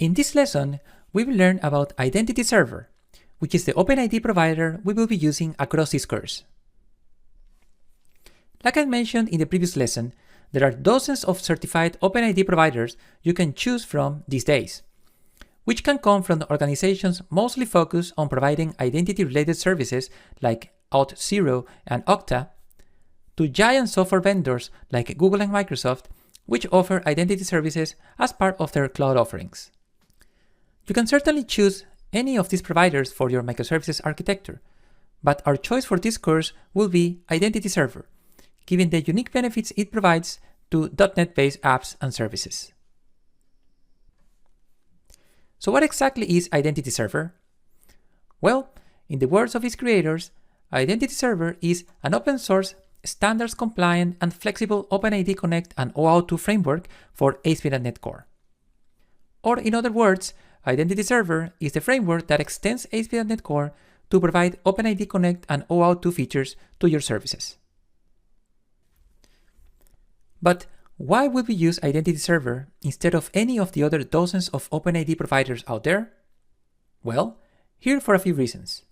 In this lesson, we will learn about Identity Server, which is the OpenID provider we will be using across this course. Like I mentioned in the previous lesson, there are dozens of certified OpenID providers you can choose from these days, which can come from organizations mostly focused on providing identity-related services like Auth0 and Okta, to giant software vendors like Google and Microsoft, which offer identity services as part of their cloud offerings. You can certainly choose any of these providers for your microservices architecture, but our choice for this course will be Identity Server, given the unique benefits it provides to .NET-based apps and services. So what exactly is Identity Server? Well, in the words of its creators, Identity Server is an open-source, standards-compliant, and flexible OpenID Connect and OAuth 2 framework for ASP.NET Core. Or in other words, Identity Server is the framework that extends ASP.NET Core to provide OpenID Connect and OAuth 2 features to your services. But why would we use Identity Server instead of any of the other dozens of OpenID providers out there? Well, here for a few reasons.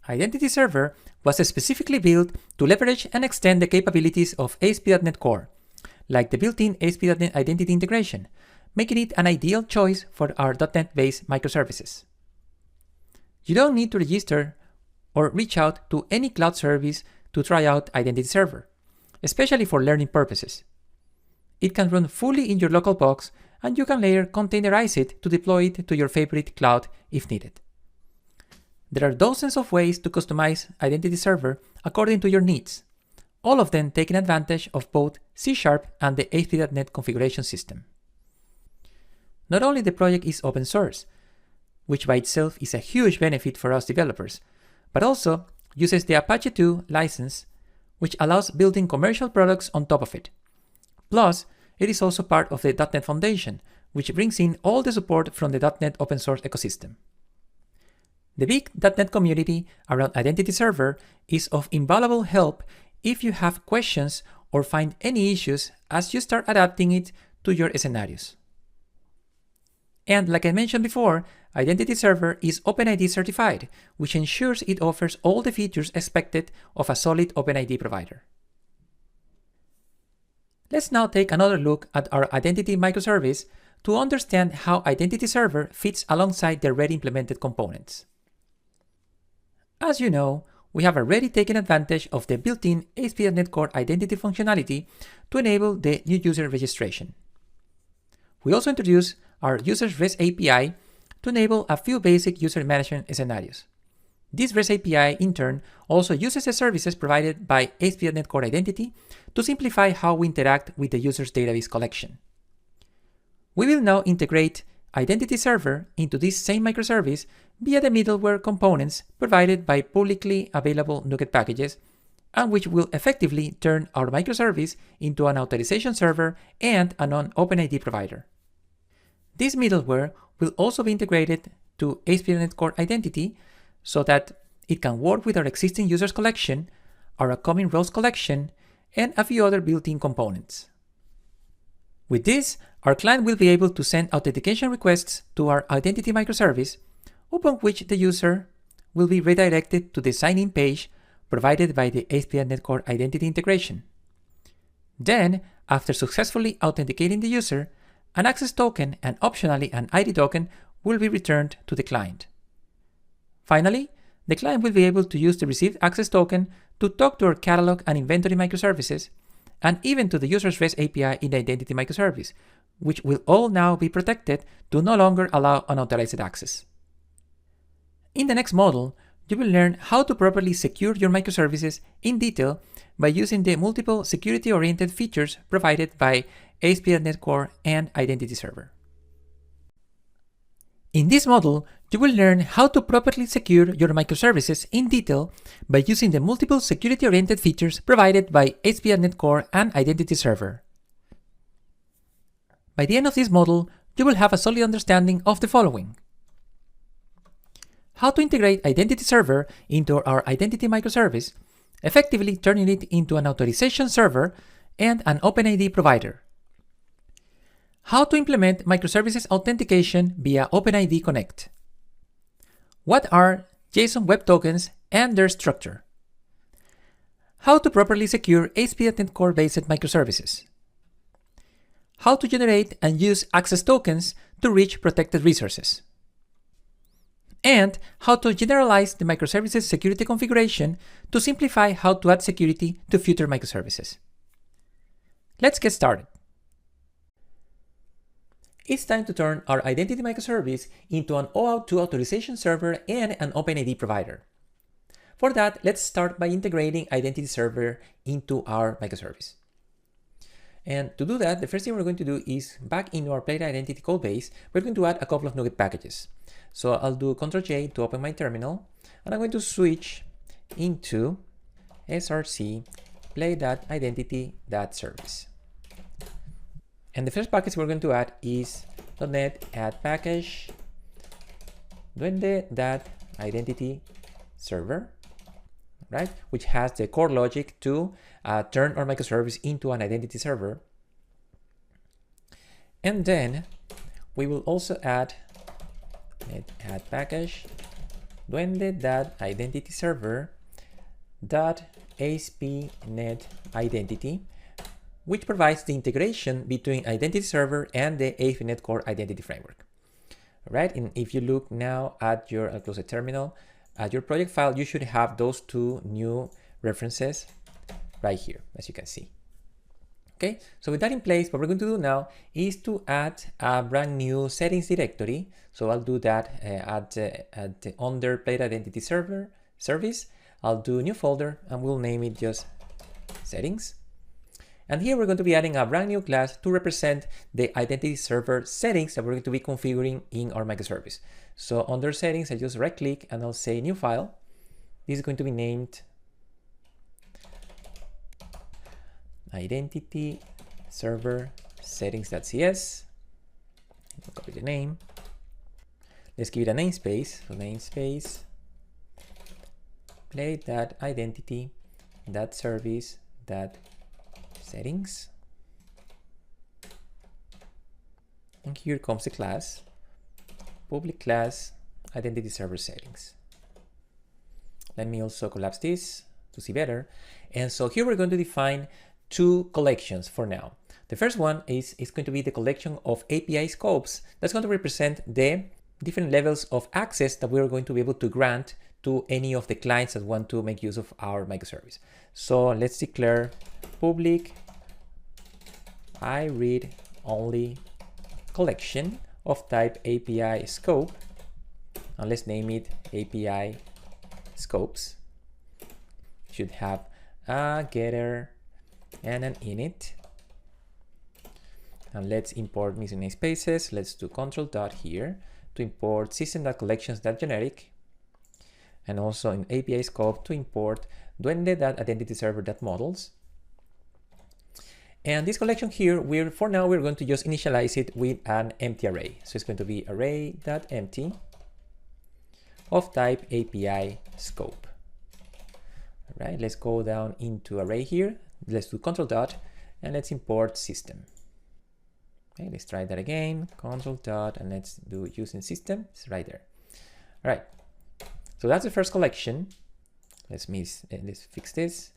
Identity Server was specifically built to leverage and extend the capabilities of ASP.NET Core, like the built-in ASP.NET Identity integration, making it an ideal choice for our .NET-based microservices. You don't need to register or reach out to any cloud service to try out Identity Server, especially for learning purposes. It can run fully in your local box, and you can later containerize it to deploy it to your favorite cloud if needed. There are dozens of ways to customize Identity Server according to your needs, all of them taking advantage of both C# and the ASP.NET configuration system. Not only the project is open source, which by itself is a huge benefit for us developers, but also uses the Apache 2 license, which allows building commercial products on top of it. Plus, it is also part of the .NET Foundation, which brings in all the support from the .NET open source ecosystem. The big .NET community around Identity Server is of invaluable help if you have questions or find any issues as you start adapting it to your scenarios. And like I mentioned before, Identity Server is OpenID certified, which ensures it offers all the features expected of a solid OpenID provider. Let's now take another look at our identity microservice to understand how Identity Server fits alongside the already implemented components. As you know, we have already taken advantage of the built-in ASP.NET Core identity functionality to enable the new user registration. We also introduced our Users REST API to enable a few basic user management scenarios. This REST API, in turn, also uses the services provided by ASP.NET Core Identity to simplify how we interact with the user's database collection. We will now integrate Identity Server into this same microservice via the middleware components provided by publicly available NuGet packages, and which will effectively turn our microservice into an authorization server and a non-OpenID provider. This middleware will also be integrated to ASP.NET Core Identity so that it can work with our existing users collection, our upcoming roles collection, and a few other built-in components. With this, our client will be able to send authentication requests to our identity microservice, upon which the user will be redirected to the sign-in page provided by the ASP.NET Core Identity integration. Then, after successfully authenticating the user, an access token and optionally an ID token will be returned to the client. Finally, the client will be able to use the received access token to talk to our catalog and inventory microservices, and even to the user's REST API in the identity microservice, which will all now be protected to no longer allow unauthorized access. In the next module, you will learn how to properly secure your microservices in detail by using the multiple security-oriented features provided by ASP.NET Core and Identity Server. In this module, you will learn how to properly secure your microservices in detail by using the multiple security-oriented features provided by ASP.NET Core and Identity Server. By the end of this module, you will have a solid understanding of the following: how to integrate Identity Server into our identity microservice, effectively turning it into an authorization server and an OpenID provider. How to implement microservices authentication via OpenID Connect. What are JSON Web Tokens and their structure? How to properly secure ASP.NET Core-based microservices. How to generate and use access tokens to reach protected resources. And how to generalize the microservices security configuration to simplify how to add security to future microservices. Let's get started. It's time to turn our identity microservice into an OAuth 2 authorization server and an OpenID provider. For that, let's start by integrating identity server into our microservice. And to do that, the first thing we're going to do is back into our Playwright identity code base, we're going to add a couple of NuGet packages. So I'll do Ctrl-J to open my terminal, and I'm going to switch into src play.identity.service. And the first package we're going to add is .NET add package duende.identity server, right? Which has the core logic to turn our microservice into an identity server. And then we will also add .NET add package duende.identity server.ASP.NET identity, which provides the integration between identity server and the ASP.NET Core identity framework. All right, and if you look now at your close the terminal, at your project file, you should have those two new references right here, as you can see. Okay, so with that in place, what we're going to do now is to add a brand new settings directory. So I'll do that under Playwright identity server service. I'll do new folder and we'll name it just settings. And here we're going to be adding a brand new class to represent the identity server settings that we're going to be configuring in our microservice. So under settings, I just right click and I'll say new file. This is going to be named identity server settings.cs. Copy the name. Let's give it a namespace. So namespace play.identity.service.settings. And here comes the class, public class identity server settings. Let me also collapse this to see better. And so here we're going to define two collections for now. The first one is going to be the collection of API scopes that's going to represent the different levels of access that we're going to be able to grant to any of the clients that want to make use of our microservice. So let's declare public iRead-only collection of type API scope, and let's name it API scopes. Should have a getter and an init. And let's import missing namespaces. Let's do control dot here to import system.collections.generic, and also in API scope to import duende.identityserver.models. And this collection here, for now we're going to just initialize it with an empty array. So it's going to be array.empty of type API scope. All right, let's go down into array here. Let's do control dot and let's import system. Okay, let's try that again. Control dot and let's do using system. It's right there. All right. So that's the first collection. Let's fix this.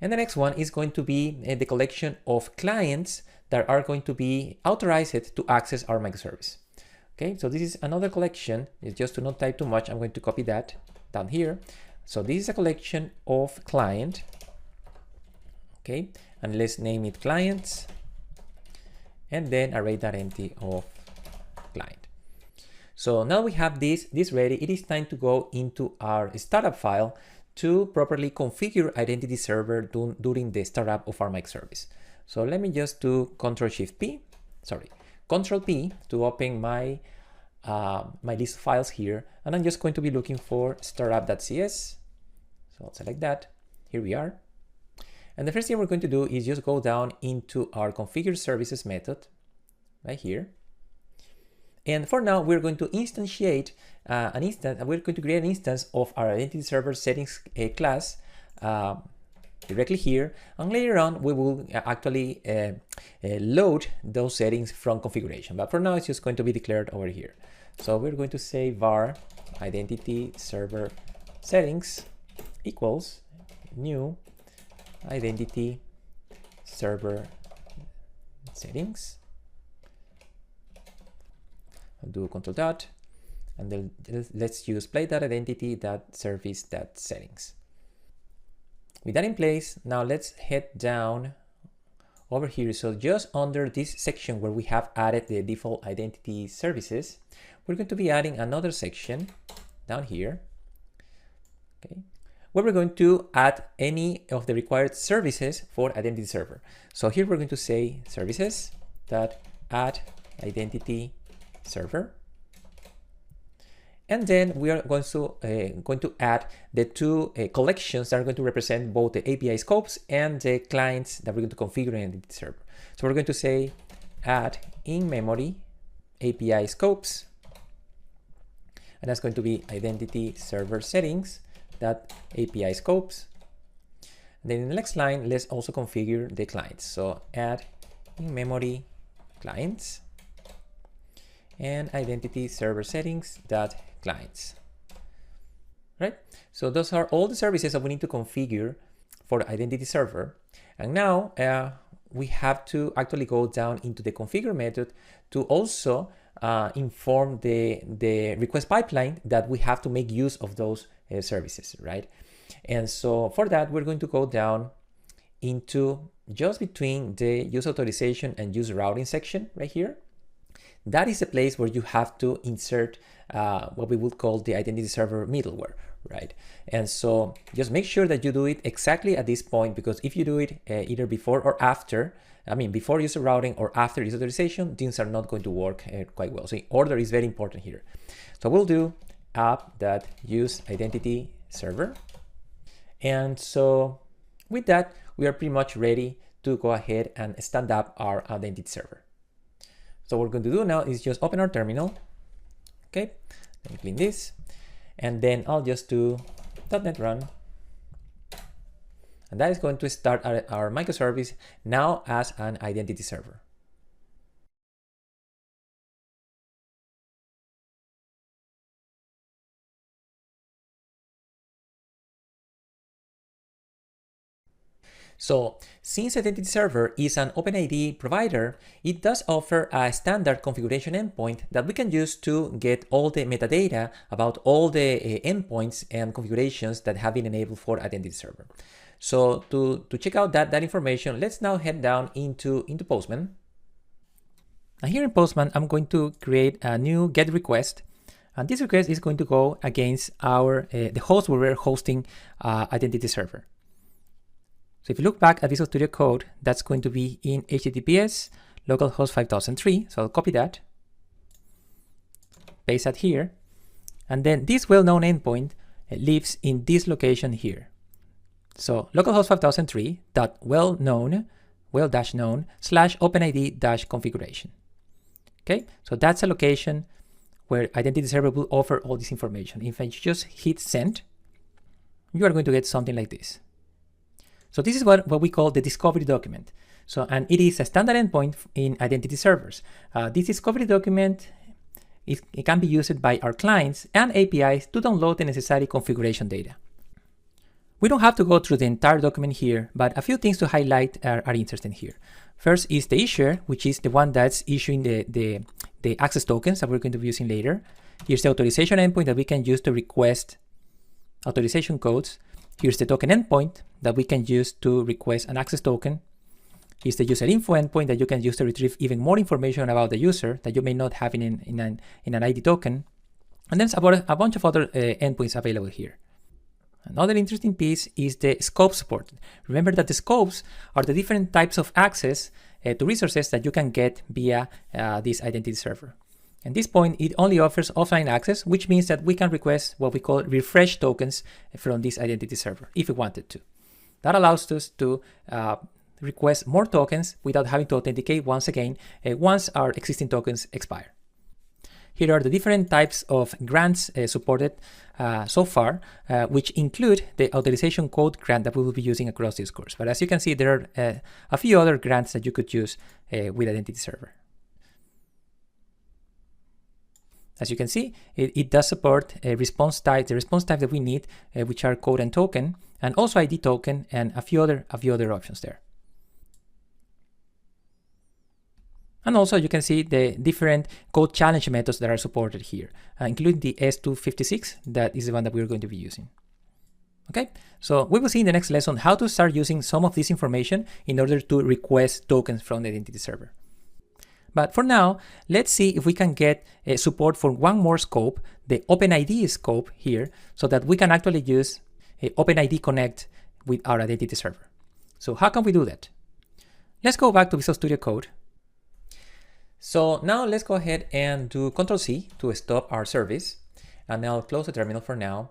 And the next one is going to be the collection of clients that are going to be authorized to access our microservice. Okay, so this is another collection. It's just to not type too much. I'm going to copy that down here. So this is a collection of client. Okay, and let's name it clients. And then array.empty of client. So now we have this ready. It is time to go into our startup file to properly configure identity server during the startup of our microservice. So let me just do Control P to open my my list of files here, and I'm just going to be looking for startup.cs. So I'll select that. Here we are. And the first thing we're going to do is just go down into our configure services method right here. And for now, we're going to instantiate an instance. We're going to create an instance of our identity server settings class directly here, and later on we will actually load those settings from configuration. But for now, it's just going to be declared over here. So we're going to say var identity server settings equals new identity server settings. I'll do control dot, and then let's use play.identity.service.settings. With that in place, now let's head down over here. So just under this section where we have added the default identity services, we're going to be adding another section down here, okay, where we're going to add any of the required services for identity server. So here we're going to say services.add identity server. And then we are going to add the two collections that are going to represent both the API scopes and the clients that we're going to configure in the server. So we're going to say add in-memory API scopes, and that's going to be identity server settings that API scopes. And then in the next line, let's also configure the clients. So add in-memory clients and identity server settings that clients, right? So those are all the services that we need to configure for the identity server. And now we have to actually go down into the configure method to also inform the request pipeline that we have to make use of those services, right? And so for that, we're going to go down into just between the use authorization and use routing section right here. That is a place where you have to insert what we would call the identity server middleware, right? And so just make sure that you do it exactly at this point, because if you do it either before or after, before user routing or after user authorization, things are not going to work quite well. So order is very important here. So we'll do app.use identity server. And so with that, we are pretty much ready to go ahead and stand up our identity server. So what we're going to do now is just open our terminal. Okay, let me clean this. And then I'll just do .NET run. And that is going to start our microservice now as an identity server. So since Identity Server is an OpenID provider, it does offer a standard configuration endpoint that we can use to get all the metadata about all the endpoints and configurations that have been enabled for Identity Server. So to check out that information, let's now head down into Postman. Now here in Postman, I'm going to create a new GET request. And this request is going to go against our the host where we're hosting Identity Server. So if you look back at Visual Studio Code, that's going to be in HTTPS localhost 5003. So I'll copy that, paste that here, and then this well-known endpoint lives in this location here. So localhost 5003 dot well-known / openid configuration. Okay, so that's a location where Identity Server will offer all this information. If I just hit send, you are going to get something like this. So this is what we call the discovery document. So, and it is a standard endpoint in identity servers. This discovery document, it can be used by our clients and APIs to download the necessary configuration data. We don't have to go through the entire document here, but a few things to highlight are interesting here. First is the issuer, which is the one that's issuing the access tokens that we're going to be using later. Here's the authorization endpoint that we can use to request authorization codes. Here's the token endpoint that we can use to request an access token. Here's the user info endpoint that you can use to retrieve even more information about the user that you may not have in an ID token. And there's about a bunch of other endpoints available here. Another interesting piece is the scope support. Remember that the scopes are the different types of access to resources that you can get via this identity server. At this point, it only offers offline access, which means that we can request what we call refresh tokens from this identity server if we wanted to. That allows us to request more tokens without having to authenticate once again once our existing tokens expire. here are the different types of grants supported so far, which include the authorization code grant that we will be using across this course. But as you can see, there are a few other grants that you could use with Identity Server. As you can see, it does support a response type, the response type that we need, which are code and token, and also ID token, and a few other options there. And also you can see the different code challenge methods that are supported here, including the S256, that is the one that we're going to be using. Okay, so we will see in the next lesson how to start using some of this information in order to request tokens from the Identity Server. But for now, let's see if we can get support for one more scope, the OpenID scope here, so that we can actually use OpenID Connect with our Identity Server. So how can we do that? Let's go back to Visual Studio Code. So now let's go ahead and do Ctrl+C to stop our service. And I'll close the terminal for now.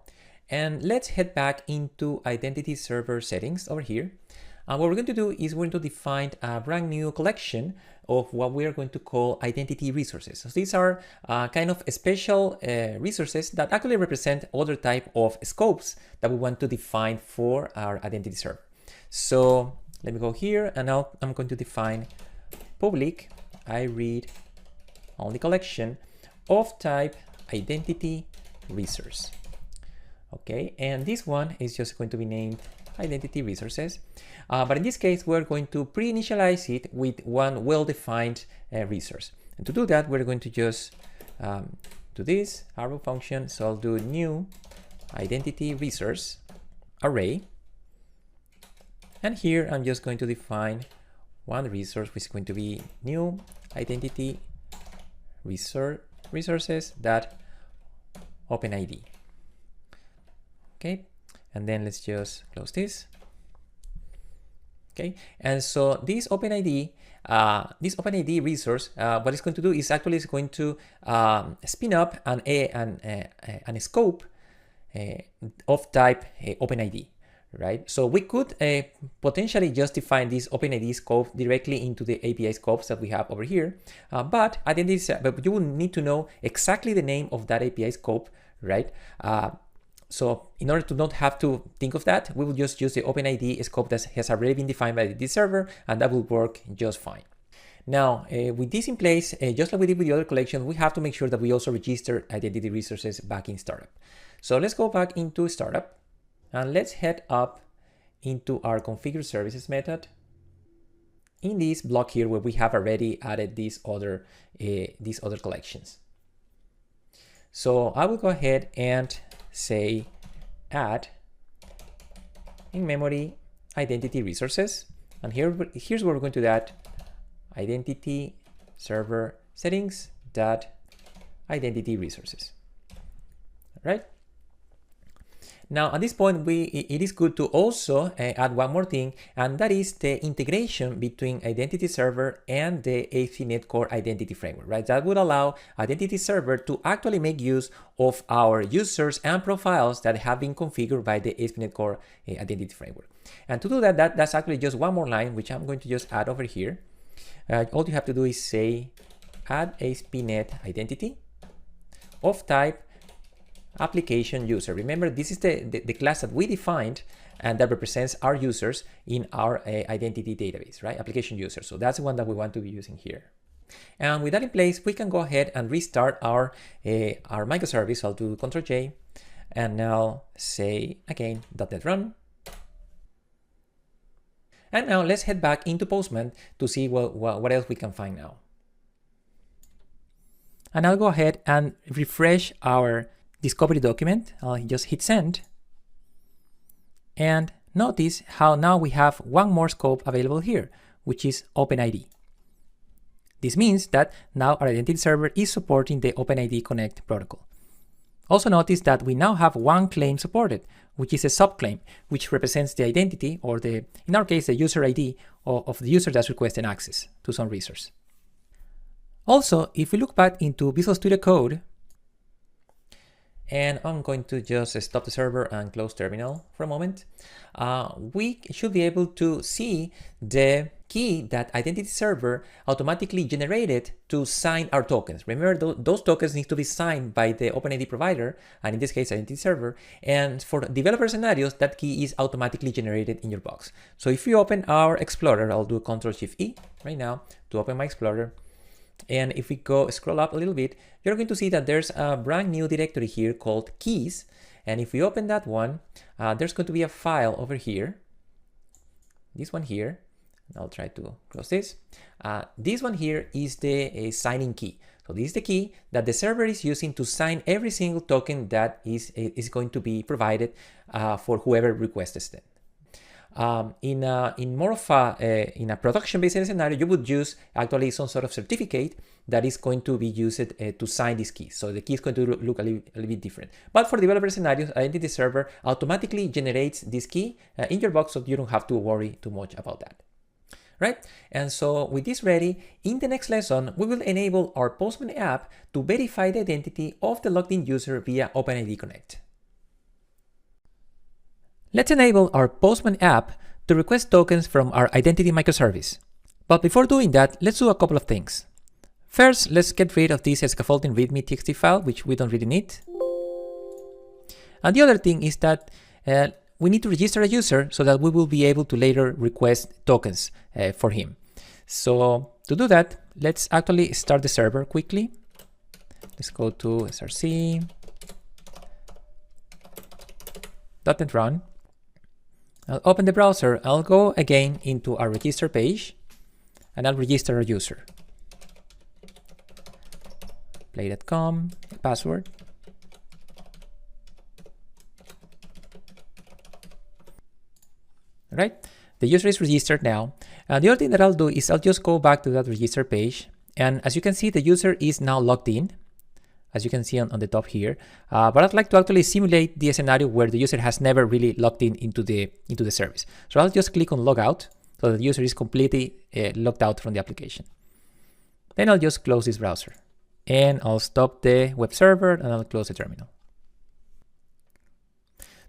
And let's head back into Identity Server settings over here. And what we're going to do is we're going to define a brand new collection of what we are going to call identity resources. So these are kind of special resources that actually represent other type of scopes that we want to define for our Identity Server. So let me go here, and now I'm going to define public iRead only collection of type identity resource. Okay, and this one is just going to be named identity resources. But in this case, we're going to pre-initialize it with one well-defined resource. And to do that, we're going to just do this arrow function. So I'll do new identity resource array. And here I'm just going to define one resource, which is going to be new identity resources that OpenID. Okay, and then let's just close this. Okay, and so this OpenID resource, what it's going to do is actually is going to spin up an scope of type OpenID, right? So we could potentially just define this OpenID scope directly into the API scopes that we have over here, but you will need to know exactly the name of that API scope, right? So in order to not have to think of that, we will just use the OpenID scope that has already been defined by the server, and that will work just fine. Now, with this in place, just like we did with the other collection, we have to make sure that we also register identity resources back in Startup. So let's go back into Startup, and let's head up into our configure services method in this block here where we have already added these other collections. So I will go ahead and say add in memory identity resources, and here's where we're going to add identity server settings dot identity resources. All right. Now at this point, it is good to also add one more thing, and that is the integration between Identity Server and the ASP.NET Core Identity Framework, right? That would allow Identity Server to actually make use of our users and profiles that have been configured by the ASP.NET Core Identity Framework. And to do that, that's actually just one more line, which I'm going to just add over here. All you have to do is say add ASP.NET identity of type application user. Remember, this is the class that we defined and that represents our users in our identity database, right? Application user. So that's the one that we want to be using here. And with that in place, we can go ahead and restart our microservice. I'll do Ctrl+J and now say again .NET Run. And now let's head back into Postman to see what else we can find now. And I'll go ahead and refresh our discovery document. I'll just hit send. And notice how now we have one more scope available here, which is OpenID. This means that now our Identity Server is supporting the OpenID Connect protocol. Also notice that we now have one claim supported, which is a subclaim, which represents the identity, or in our case, the user ID of the user that's requesting access to some resource. Also, if we look back into Visual Studio Code, and I'm going to just stop the server and close terminal for a moment. We should be able to see the key that Identity Server automatically generated to sign our tokens. Remember, those tokens need to be signed by the OpenID provider, and in this case, Identity Server. And for developer scenarios, that key is automatically generated in your box. So if we open our Explorer, I'll do Ctrl-Shift-E right now to open my Explorer. And if we go scroll up a little bit, you're going to see that there's a brand new directory here called keys. And if we open that one, there's going to be a file over here. This one here. I'll try to close this. This one here is the signing key. So this is the key that the server is using to sign every single token that is going to be provided for whoever requests it. In a production-based scenario, you would use actually some sort of certificate that is going to be used to sign this key. So the key is going to look a little bit different. But for developer scenarios, Identity Server automatically generates this key in your box, so you don't have to worry too much about that. Right? And so with this ready, in the next lesson, we will enable our Postman app to verify the identity of the logged-in user via OpenID Connect. Let's enable our Postman app to request tokens from our identity microservice. But before doing that, let's do a couple of things. First, let's get rid of this scaffolding readme txt file, which we don't really need. And the other thing is that we need to register a user so that we will be able to later request tokens for him. So to do that, let's actually start the server quickly. Let's go to src .NET Run. I'll open the browser. I'll go again into our register page and I'll register a user. Play.com, password. All right, the user is registered now. And the other thing that I'll do is I'll just go back to that register page. And as you can see, the user is now logged in, as you can see on the top here. But I'd like to actually simulate the scenario where the user has never really logged in into the service. So I'll just click on logout so that the user is completely logged out from the application. Then I'll just close this browser and I'll stop the web server and I'll close the terminal.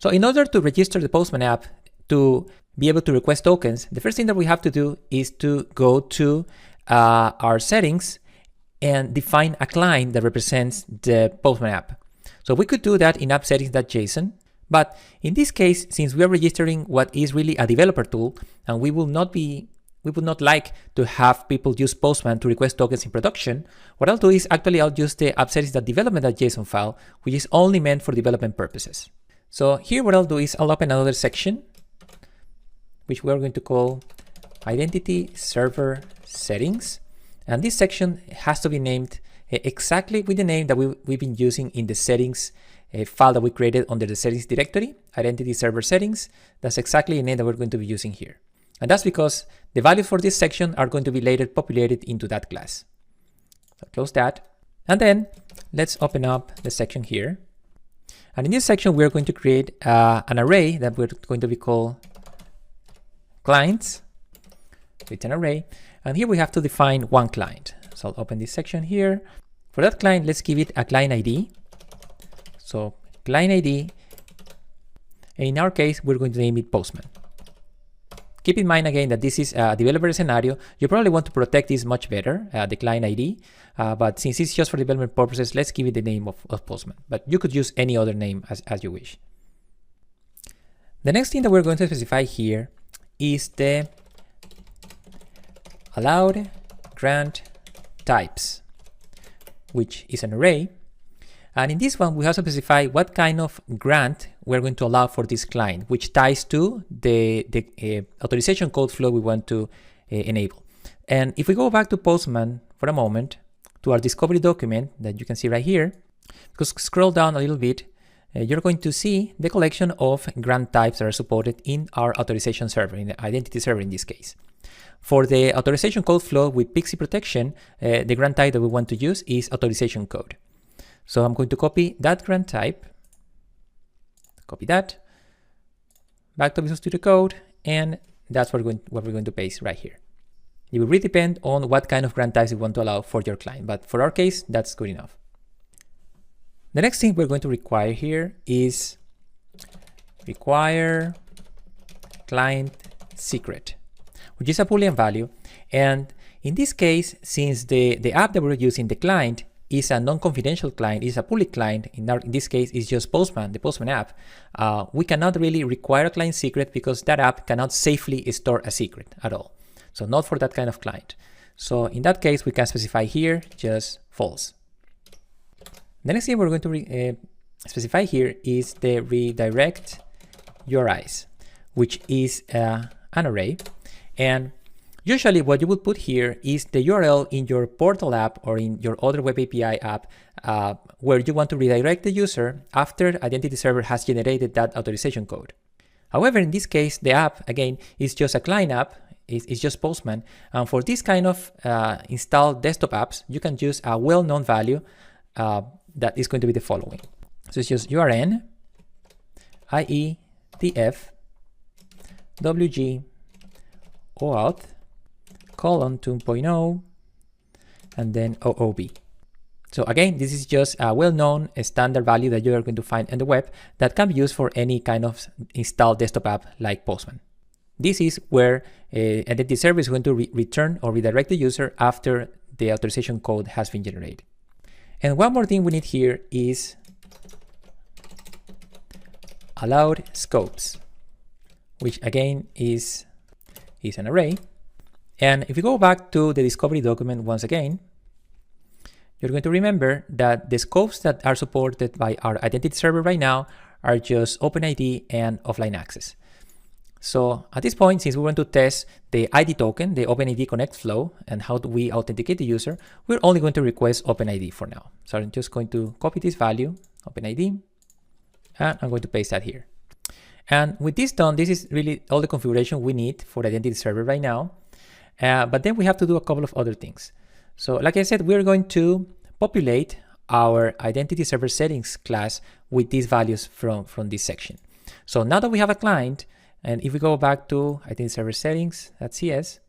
So in order to register the Postman app to be able to request tokens, the first thing that we have to do is to go to our settings and define a client that represents the Postman app. So we could do that in app settings.json, but in this case, since we are registering what is really a developer tool, and we would not like to have people use Postman to request tokens in production, what I'll do is actually I'll use the app settings.development.json file, which is only meant for development purposes. So here what I'll do is I'll open another section, which we're going to call Identity Server Settings. And this section has to be named exactly with the name that we've been using in the settings file that we created under the settings directory, Identity Server Settings. That's exactly the name that we're going to be using here. And that's because the values for this section are going to be later populated into that class. So close that. And then let's open up the section here. And in this section, we're going to create an array that we're going to be called clients. It's an array. And here we have to define one client. So I'll open this section here. For that client, let's give it a client ID. So client ID, and in our case, we're going to name it Postman. Keep in mind again that this is a developer scenario. You probably want to protect this much better, the client ID. But since it's just for development purposes, let's give it the name of Postman. But you could use any other name as you wish. The next thing that we're going to specify here is the allowed grant types, which is an array. And in this one, we also specify what kind of grant we're going to allow for this client, which ties to the authorization code flow we want to enable. And if we go back to Postman for a moment, to our discovery document that you can see right here, because scroll down a little bit, you're going to see the collection of grant types that are supported in our authorization server, in the identity server in this case. For the authorization code flow with PXE protection, the grant type that we want to use is authorization code. So I'm going to copy that grant type, copy that, back to Visual Studio Code, and that's what we're going to paste right here. It will really depend on what kind of grant types you want to allow for your client, but for our case, that's good enough. The next thing we're going to require here is require client secret, which is a Boolean value. And in this case, since the app that we're using, the client, is a non-confidential client, is a public client, in this case it's just Postman, the Postman app, we cannot really require a client secret because that app cannot safely store a secret at all. So not for that kind of client. So in that case, we can specify here just false. The next thing we're going to specify here is the redirect URIs, which is an array. And usually what you would put here is the URL in your portal app or in your other web API app where you want to redirect the user after Identity Server has generated that authorization code. However, in this case, the app, again, is just a client app, it's just Postman. And for this kind of installed desktop apps, you can use a well-known value that is going to be the following. So it's just URN, IETF, WG, OAuth, colon 2.0, and then OOB. So again, this is just a well-known standard value that you are going to find in the web that can be used for any kind of installed desktop app like Postman. This is where Identity Server is going to return or redirect the user after the authorization code has been generated. And one more thing we need here is allowed scopes, which again is an array. And if you go back to the discovery document once again, you're going to remember that the scopes that are supported by our Identity Server right now are just OpenID and offline access. So at this point, since we want to test the ID token, the OpenID Connect flow, and how do we authenticate the user, we're only going to request OpenID for now. So I'm just going to copy this value, OpenID, and I'm going to paste that here. And with this done, this is really all the configuration we need for the Identity Server right now. But then we have to do a couple of other things. So like I said, we're going to populate our Identity Server settings class with these values from this section. So now that we have a client, and if we go back to Identity Server settings.cs,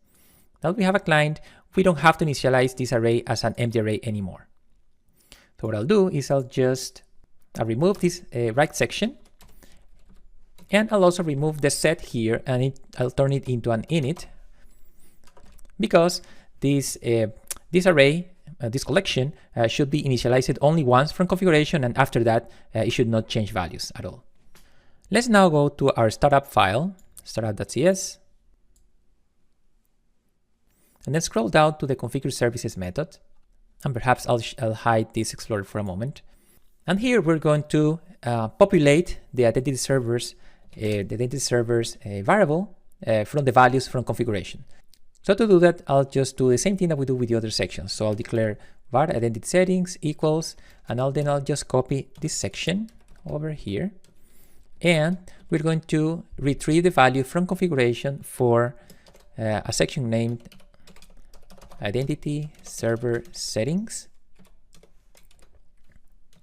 now that we have a client, we don't have to initialize this array as an empty array anymore. So what I'll do is I'll remove this right section, and I'll also remove the set here, and I'll turn it into an init, because this array, this collection, should be initialized only once from configuration, and after that, it should not change values at all. Let's now go to our startup file, startup.cs, and then scroll down to the configure services method, and perhaps I'll hide this Explorer for a moment. And here we're going to populate the Identity Server's variable from the values from configuration. So to do that, I'll just do the same thing that we do with the other sections. So I'll declare var identity settings equals, and I'll just copy this section over here. And we're going to retrieve the value from configuration for a section named Identity Server Settings,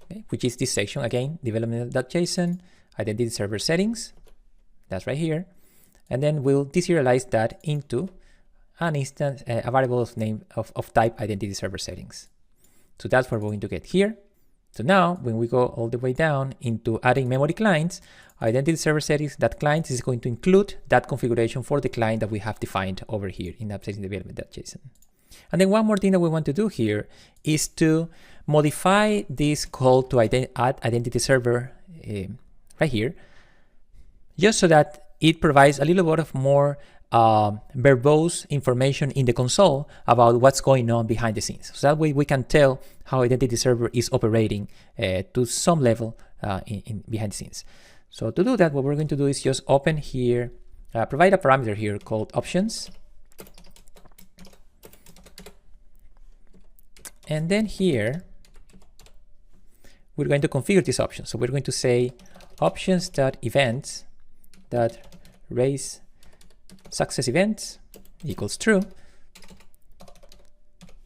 okay, which is this section again, development.json, Identity Server Settings. That's right here. And then we'll deserialize that into an instance, a variable of name of type Identity Server Settings. So that's what we're going to get here. So now when we go all the way down into adding memory clients, Identity Server Settings, that client is going to include that configuration for the client that we have defined over here in app setting development.json. And then one more thing that we want to do here is to modify this call to add Identity Server right here, just so that it provides a little bit of more verbose information in the console about what's going on behind the scenes. So that way we can tell how Identity Server is operating to some level behind the scenes. So to do that, what we're going to do is just open here, provide a parameter here called options. And then here, we're going to configure this option. So we're going to say options.events.raise success events equals true.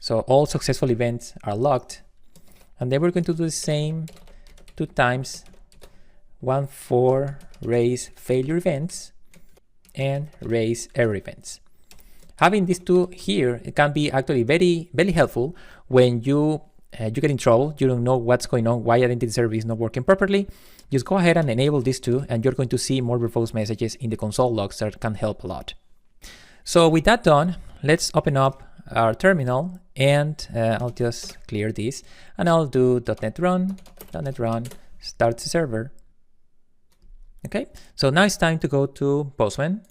So all successful events are logged. And then we're going to do the same 2 times, one for raise failure events and raise error events. Having these two here, it can be actually very, very helpful when you you get in trouble, you don't know what's going on, why identity server is not working properly, just go ahead and enable these two, and you're going to see more verbose messages in the console logs that can help a lot. So with that done, let's open up our terminal, and I'll just clear this, and I'll do .NET run, start the server. Okay, so now it's time to go to Postman.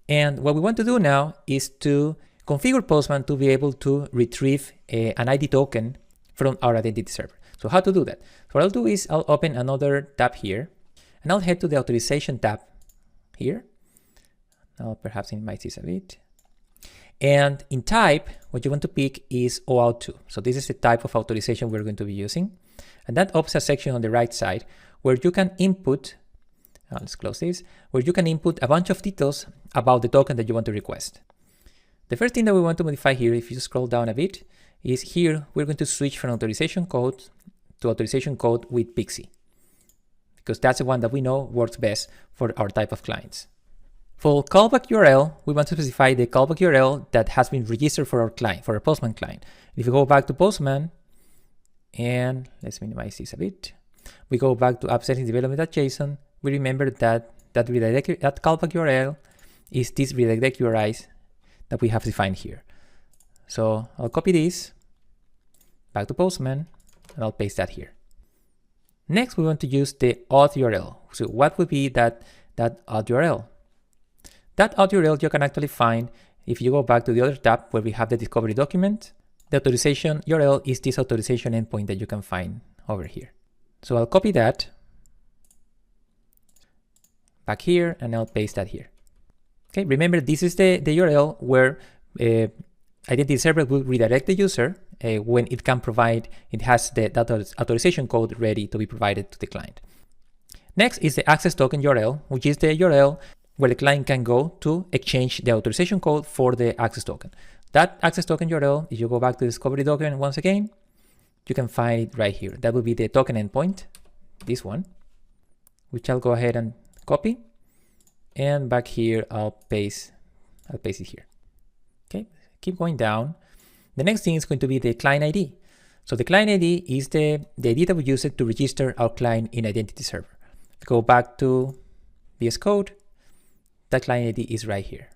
And what we want to do now is to configure Postman to be able to retrieve an ID token from our identity server. So how to do that? So what I'll do is I'll open another tab here, and I'll head to the authorization tab here. I'll perhaps minimize this a bit. And in type, what you want to pick is OAuth 2. So this is the type of authorization we're going to be using. And that opens a section on the right side where you can input, let's close this, where you can input a bunch of details about the token that you want to request. The first thing that we want to modify here, if you scroll down a bit, is here we're going to switch from authorization code to authorization code with PXE, because that's the one that we know works best for our type of clients. For callback URL, we want to specify the callback URL that has been registered for our client, for our Postman client. If you go back to Postman, and let's minimize this a bit, we go back to app settings development.json, we remember that that callback URL is this redirect URIs that we have defined here. So I'll copy this back to Postman, and I'll paste that here. Next, we want to use the auth URL. So what would be that auth URL? That auth URL you can actually find if you go back to the other tab where we have the discovery document. The authorization URL is this authorization endpoint that you can find over here. So I'll copy that back here, and I'll paste that here. Okay, remember this is the URL where identity server will redirect the user when it can provide, it has the authorization code ready to be provided to the client. Next is the access token URL, which is the URL where the client can go to exchange the authorization code for the access token. That access token URL, if you go back to the discovery document once again, you can find it right here. That will be the token endpoint, this one, which I'll go ahead and copy. And back here, I'll paste it here. Okay, keep going down. The next thing is going to be the client ID. So the client ID is the ID that we use it to register our client in identity server. If you go back to VS Code, that client ID is right here,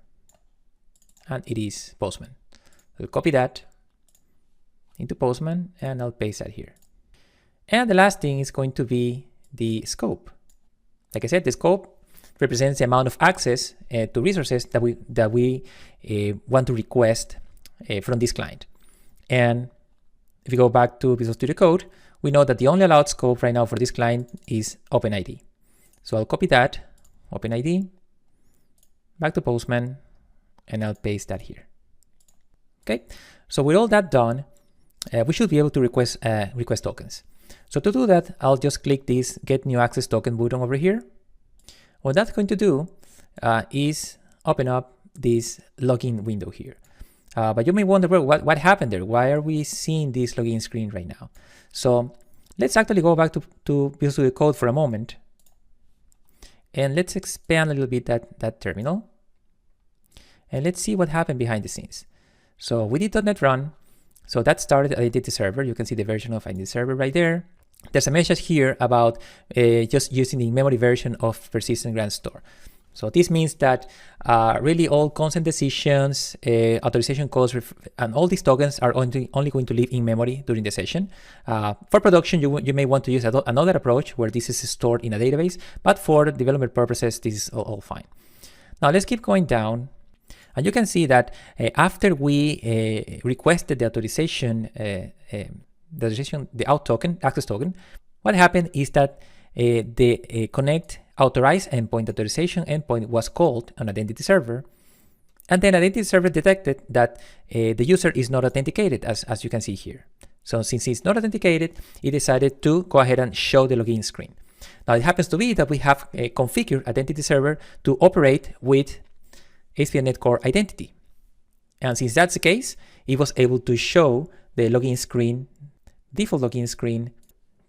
and it is Postman. I'll copy that into Postman, and I'll paste that here. And the last thing is going to be the scope. Like I said, the scope represents the amount of access to resources that we want to request from this client. And if you go back to Visual Studio Code, we know that the only allowed scope right now for this client is OpenID. So I'll copy that, OpenID, back to Postman, and I'll paste that here. Okay, so with all that done, we should be able to request tokens. So to do that, I'll just click this Get New Access Token button over here. What that's going to do is open up this login window here. But you may wonder, well, what happened there? Why are we seeing this login screen right now? So let's actually go back to Visual Studio Code for a moment. And let's expand a little bit that terminal. And let's see what happened behind the scenes. So we did .NET Run. So that started identity server. You can see the version of identity server right there. There's a message here about just using the memory version of persistent grant store. So this means that really all consent decisions, authorization codes, and all these tokens are only going to live in memory during the session. For production, you may want to use another approach where this is stored in a database, but for development purposes, this is all fine. Now let's keep going down. And you can see that after we requested the authorization, the auth token, access token, what happened is that the connect authorize endpoint, authorization endpoint was called on identity server, and then identity server detected that the user is not authenticated, as you can see here. So since it's not authenticated, it decided to go ahead and show the login screen. Now it happens to be that we have configured identity server to operate with ASP.NET Core identity. And since that's the case, it was able to show the login screen, default login screen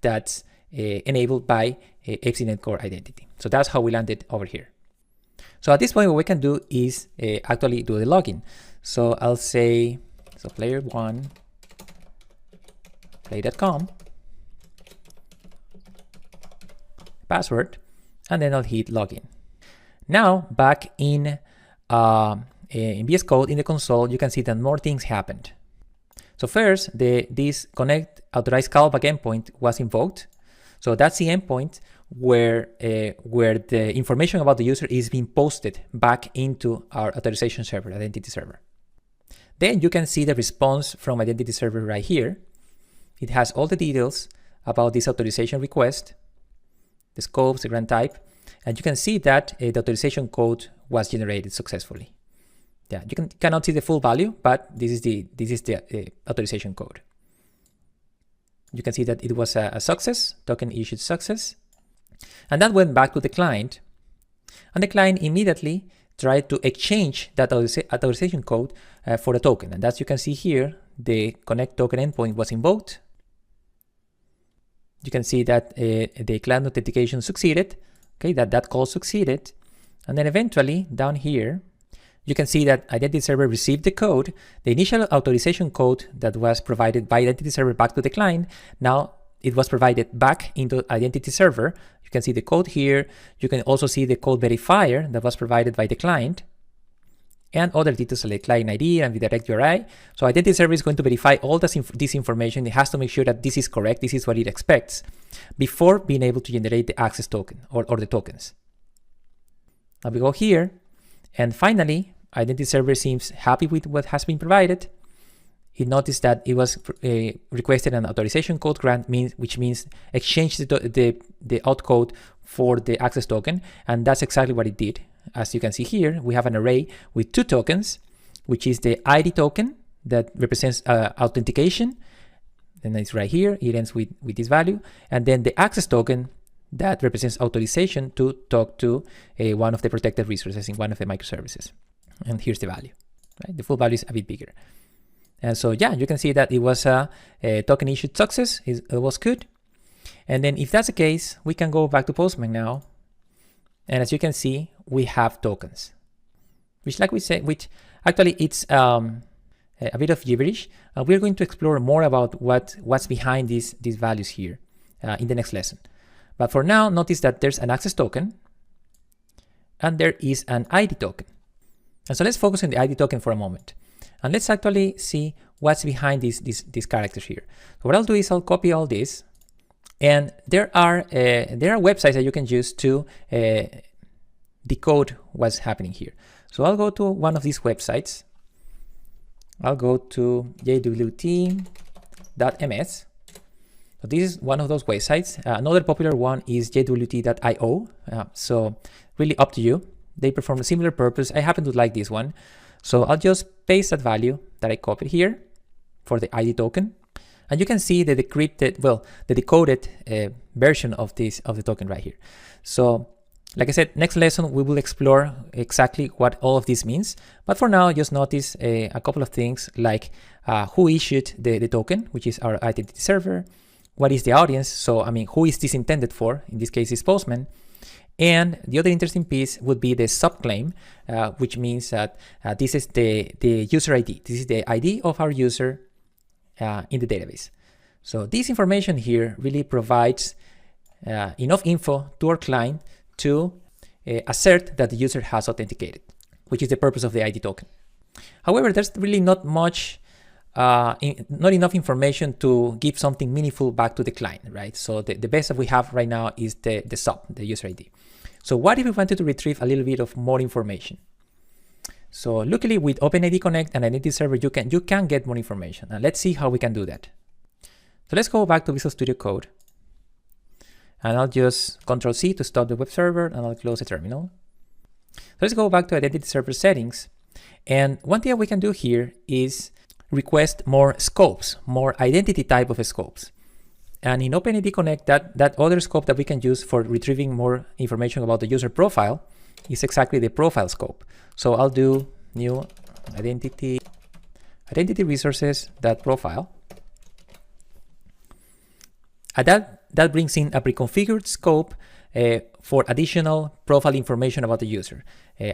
that's enabled by ASP.NET Core identity. So that's how we landed over here. So at this point, what we can do is actually do the login. So I'll say, so player 1 play.com, password, and then I'll hit login. Now back in VS Code in the console, you can see that more things happened. So first, this connect authorized callback endpoint was invoked. So that's the endpoint where the information about the user is being posted back into our authorization server, identity server. Then you can see the response from identity server right here. It has all the details about this authorization request, the scopes, the grant type, and you can see that the authorization code was generated successfully. Yeah, you cannot see the full value, but this is the authorization code. You can see that it was a success, token issued success, and that went back to the client, and the client immediately tried to exchange that authorization code for a token. And as you can see here, the connect token endpoint was invoked. You can see that the client authentication succeeded, okay, that call succeeded. And then eventually down here, you can see that identity server received the code, the initial authorization code that was provided by identity server back to the client. Now it was provided back into identity server. You can see the code here. You can also see the code verifier that was provided by the client and other details like client ID and redirect URI. So identity server is going to verify all this information. It has to make sure that this is correct. This is what it expects before being able to generate the access token or the tokens. Now we go here, and finally, identity server seems happy with what has been provided. It noticed that it was requested an authorization code grant, which means exchange the outcode for the access token, and that's exactly what it did. As you can see here, we have an array with 2 tokens, which is the ID token that represents authentication, and it's right here. It ends with this value, and then the access token that represents authorization to talk to one of the protected resources in one of the microservices. And here's the value, right? The full value is a bit bigger. And so, yeah, you can see that it was a token issued success. It was good. And then if that's the case, we can go back to Postman now. And as you can see, we have tokens, which, like we said, which actually it's a bit of gibberish. We're going to explore more about what's behind these values here in the next lesson. But for now, notice that there's an access token and there is an ID token. And so let's focus on the ID token for a moment. And let's actually see what's behind these characters here. So what I'll do is I'll copy all this. And there are websites that you can use to decode what's happening here. So I'll go to one of these websites. I'll go to jwt.ms. So this is one of those websites. Another popular one is jwt.io. So really up to you. They perform a similar purpose. I happen to like this one. So I'll just paste that value that I copied here for the ID token. And you can see the decrypted, the decoded version of the token right here. So like I said, next lesson, we will explore exactly what all of this means. But for now, just notice a couple of things like who issued the token, which is our identity server. What is the audience? So, I mean, who is this intended for? In this case, it's Postman. And the other interesting piece would be the subclaim, which means that this is the user ID. This is the ID of our user in the database. So this information here really provides enough info to our client to assert that the user has authenticated, which is the purpose of the ID token. However, there's really not much, not enough information to give something meaningful back to the client, right? So the best that we have right now is the user ID. So what if we wanted to retrieve a little bit of more information? So luckily with OpenID Connect and Identity Server, you can get more information. And let's see how we can do that. So let's go back to Visual Studio Code. And I'll just Control-C to stop the web server, and I'll close the terminal. So let's go back to Identity Server settings. And one thing we can do here is request more scopes, more identity type of scopes. And in OpenID Connect, that other scope that we can use for retrieving more information about the user profile is exactly the profile scope. So I'll do new identity resources.profile. And that brings in a preconfigured scope for additional profile information about the user,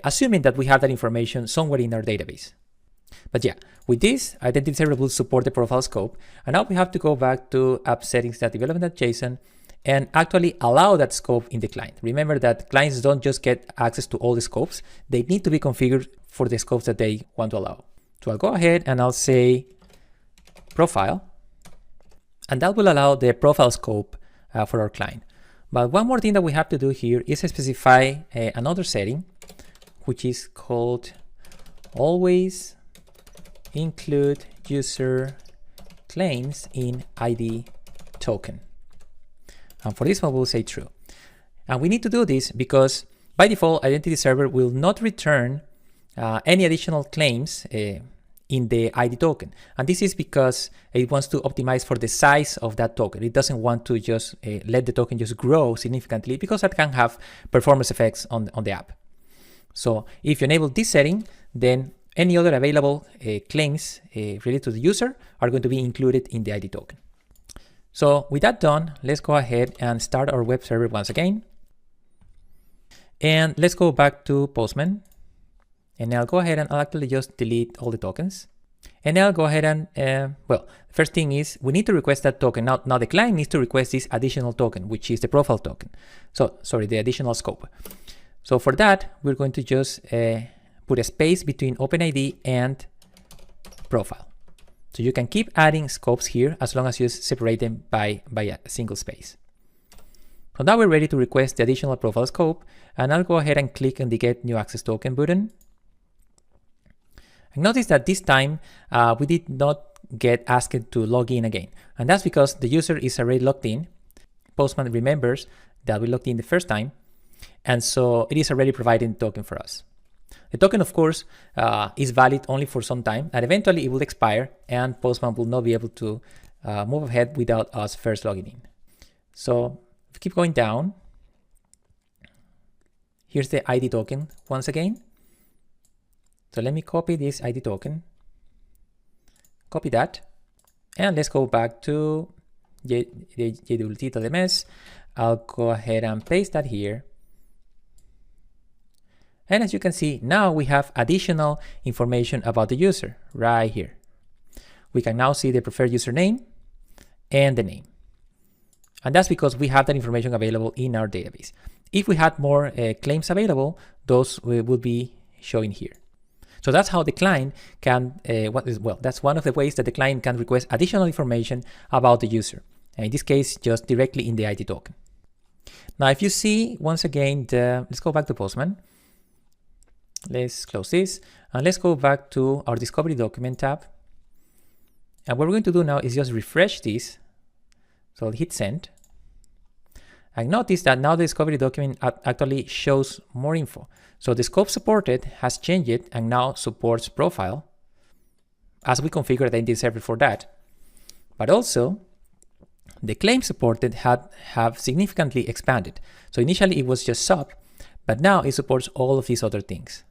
assuming that we have that information somewhere in our database. But yeah, with this, Identity Server will support the profile scope. And now we have to go back to app settings.development.json and actually allow that scope in the client. Remember that clients don't just get access to all the scopes. They need to be configured for the scopes that they want to allow. So I'll go ahead and I'll say profile, and that will allow the profile scope for our client. But one more thing that we have to do here is specify another setting, which is called always include user claims in ID token. And for this one, we'll say true. And we need to do this because by default, Identity Server will not return any additional claims in the ID token. And this is because it wants to optimize for the size of that token. It doesn't want to just let the token just grow significantly, because that can have performance effects on the app. So if you enable this setting, then any other available claims related to the user are going to be included in the ID token. So with that done, let's go ahead and start our web server once again. And let's go back to Postman. And I'll go ahead and I'll actually just delete all the tokens. And I'll go ahead and, well, first thing is we need to request that token. Now the client needs to request this additional token, which is the profile token. So, sorry, the additional scope. So for that, we're going to just put a space between OpenID and profile. So you can keep adding scopes here as long as you separate them by a single space. So now we're ready to request the additional profile scope, and I'll go ahead and click on the Get New Access Token button. And notice that this time we did not get asked to log in again. And that's because the user is already logged in. Postman remembers that we logged in the first time. And so it is already providing the token for us. The token, of course, is valid only for some time, and eventually it will expire, and Postman will not be able to move ahead without us first logging in. So if we keep going down, here's the ID token once again. So let me copy this ID token, copy that, and let's go back to JWT.ms. I'll go ahead and paste that here. And as you can see, now we have additional information about the user right here. We can now see the preferred username and the name. And that's because we have that information available in our database. If we had more claims available, those would be showing here. So that's how the client can, that's one of the ways that the client can request additional information about the user. And in this case, just directly in the ID token. Now, if you see, once again, let's go back to Postman. Let's close this, and let's go back to our Discovery Document tab. And what we're going to do now is just refresh this. So I'll hit send. And notice that now the Discovery Document actually shows more info. So the scope supported has changed and now supports profile, as we configured Identity Server for that. But also, the claims supported have significantly expanded. So initially it was just sub, but now it supports all of these other things,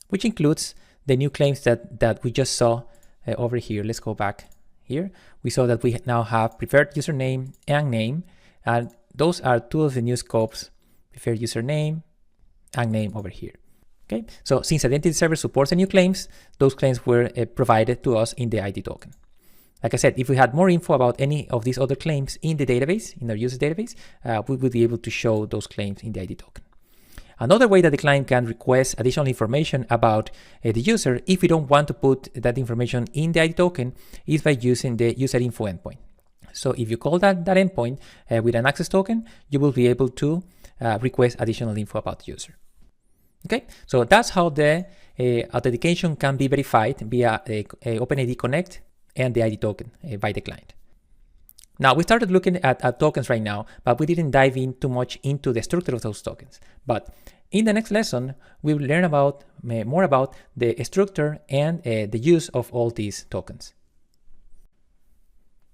which includes the new claims that we just saw over here. Let's go back here. We saw that we now have preferred username and name, and those are two of the new scopes, preferred username and name over here. Okay, so since Identity Server supports the new claims, those claims were provided to us in the ID token. Like I said, if we had more info about any of these other claims in the database, in our user database, we would be able to show those claims in the ID token. Another way that the client can request additional information about the user, if we don't want to put that information in the ID token, is by using the user info endpoint. So if you call that endpoint with an access token, you will be able to request additional info about the user. Okay, so that's how the authentication can be verified via OpenID Connect and the ID token by the client. Now, we started looking at tokens right now, but we didn't dive in too much into the structure of those tokens. But in the next lesson, we will learn about more about the structure and the use of all these tokens.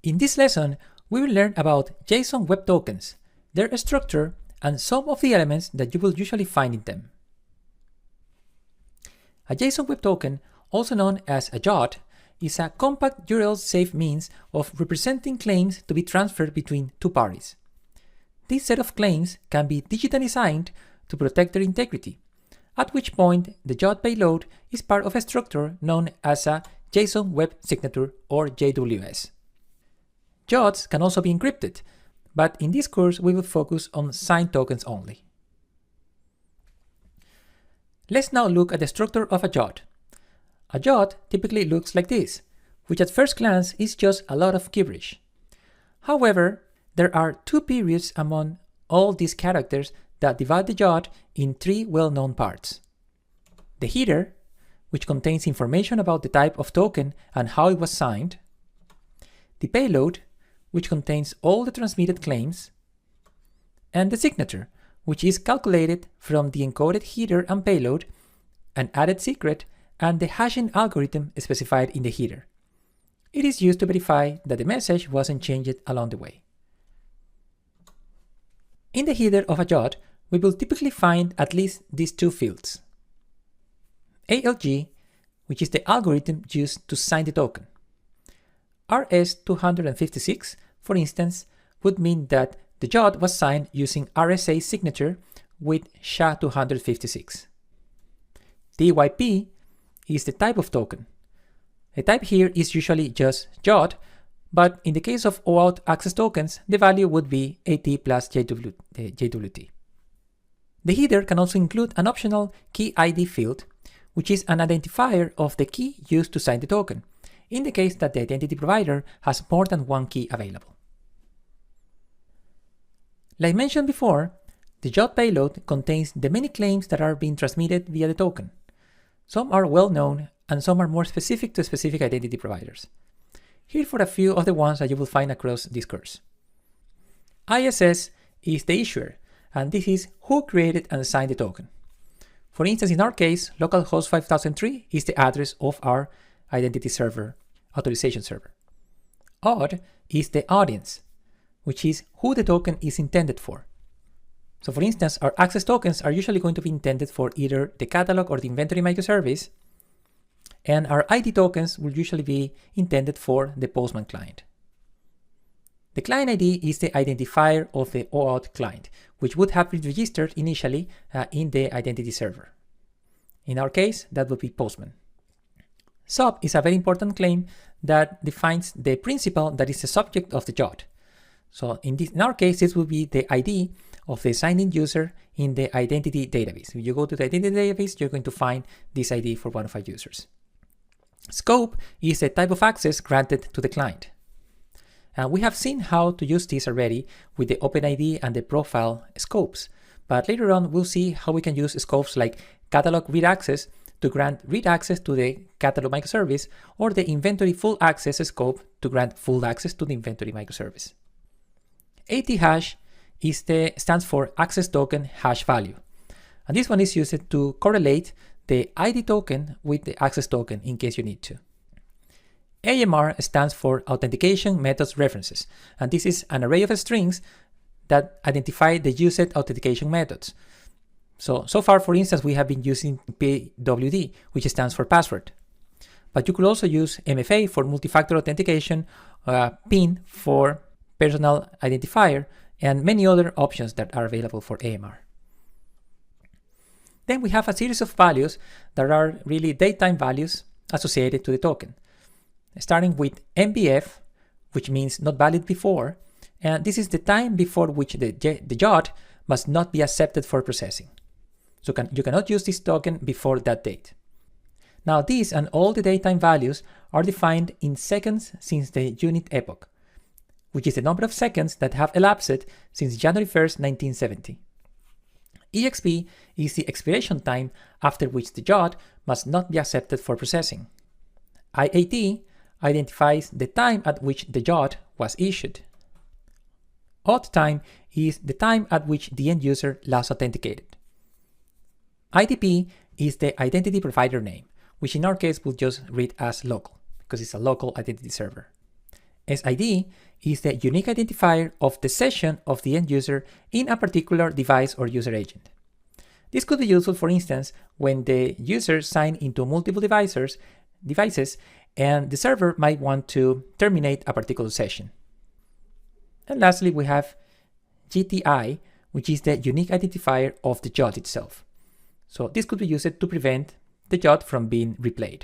In this lesson, we will learn about JSON Web Tokens, their structure, and some of the elements that you will usually find in them. A JSON Web Token, also known as a JWT, is a compact URL-safe means of representing claims to be transferred between two parties. This set of claims can be digitally signed to protect their integrity, at which point the JWT payload is part of a structure known as a JSON Web Signature or JWS. JWTs can also be encrypted, but in this course we will focus on signed tokens only. Let's now look at the structure of a JWT. A JWT typically looks like this, which at first glance is just a lot of gibberish. However, there are two periods among all these characters that divide the JWT in three well-known parts. The header, which contains information about the type of token and how it was signed. The payload, which contains all the transmitted claims. And the signature, which is calculated from the encoded header and payload, an added secret, and the hashing algorithm specified in the header. It is used to verify that the message wasn't changed along the way. In the header of a JWT, we will typically find at least these two fields. ALG, which is the algorithm used to sign the token. RS-256, for instance, would mean that the JWT was signed using RSA signature with SHA-256. TYP is the type of token. The type here is usually just JWT, but in the case of OAuth access tokens, the value would be AT plus JWT. The header can also include an optional key ID field, which is an identifier of the key used to sign the token, in the case that the identity provider has more than one key available. Like mentioned before, the JWT payload contains the many claims that are being transmitted via the token. Some are well known and some are more specific to specific identity providers. Here for a few of the ones that you will find across this course. ISS is the issuer, and this is who created and signed the token. For instance, in our case, localhost 5003 is the address of our identity server, authorization server. Auth is the audience, which is who the token is intended for. So for instance, our access tokens are usually going to be intended for either the catalog or the inventory microservice, and our ID tokens will usually be intended for the Postman client. The client ID is the identifier of the OAuth client, which would have been registered initially in the identity server. In our case, that would be Postman. Sub is a very important claim that defines the principal that is the subject of the JWT. So in our case, this will be the ID of the signed-in user in the identity database. If you go to the identity database, you're going to find this ID for one of our users. Scope is the type of access granted to the client. We have seen how to use this already with the OpenID and the profile scopes, but later on we'll see how we can use scopes like catalog read access to grant read access to the catalog microservice, or the inventory full access scope to grant full access to the inventory microservice. AT-hash stands for access token hash value, and this one is used to correlate the ID token with the access token in case you need to. AMR stands for Authentication Methods References, and this is an array of strings that identify the used authentication methods. So far, for instance, we have been using PWD, which stands for password. But you could also use MFA for multi-factor authentication, PIN for personal identifier, and many other options that are available for AMR. Then we have a series of values that are really datetime values associated to the token, starting with MBF, which means not valid before, and this is the time before which the JWT must not be accepted for processing. So you cannot use this token before that date. Now these and all the datetime values are defined in seconds since the unit epoch, which is the number of seconds that have elapsed since January 1st, 1970. EXP is the expiration time after which the JWT must not be accepted for processing. IAT identifies the time at which the JWT was issued. Auth time is the time at which the end user last authenticated. IDP is the identity provider name, which in our case will just read as local, because it's a local identity server. SID is the unique identifier of the session of the end user in a particular device or user agent. This could be useful, for instance, when the user signs into multiple devices and the server might want to terminate a particular session. And lastly, we have GTI, which is the unique identifier of the JWT itself. So this could be used to prevent the JWT from being replayed.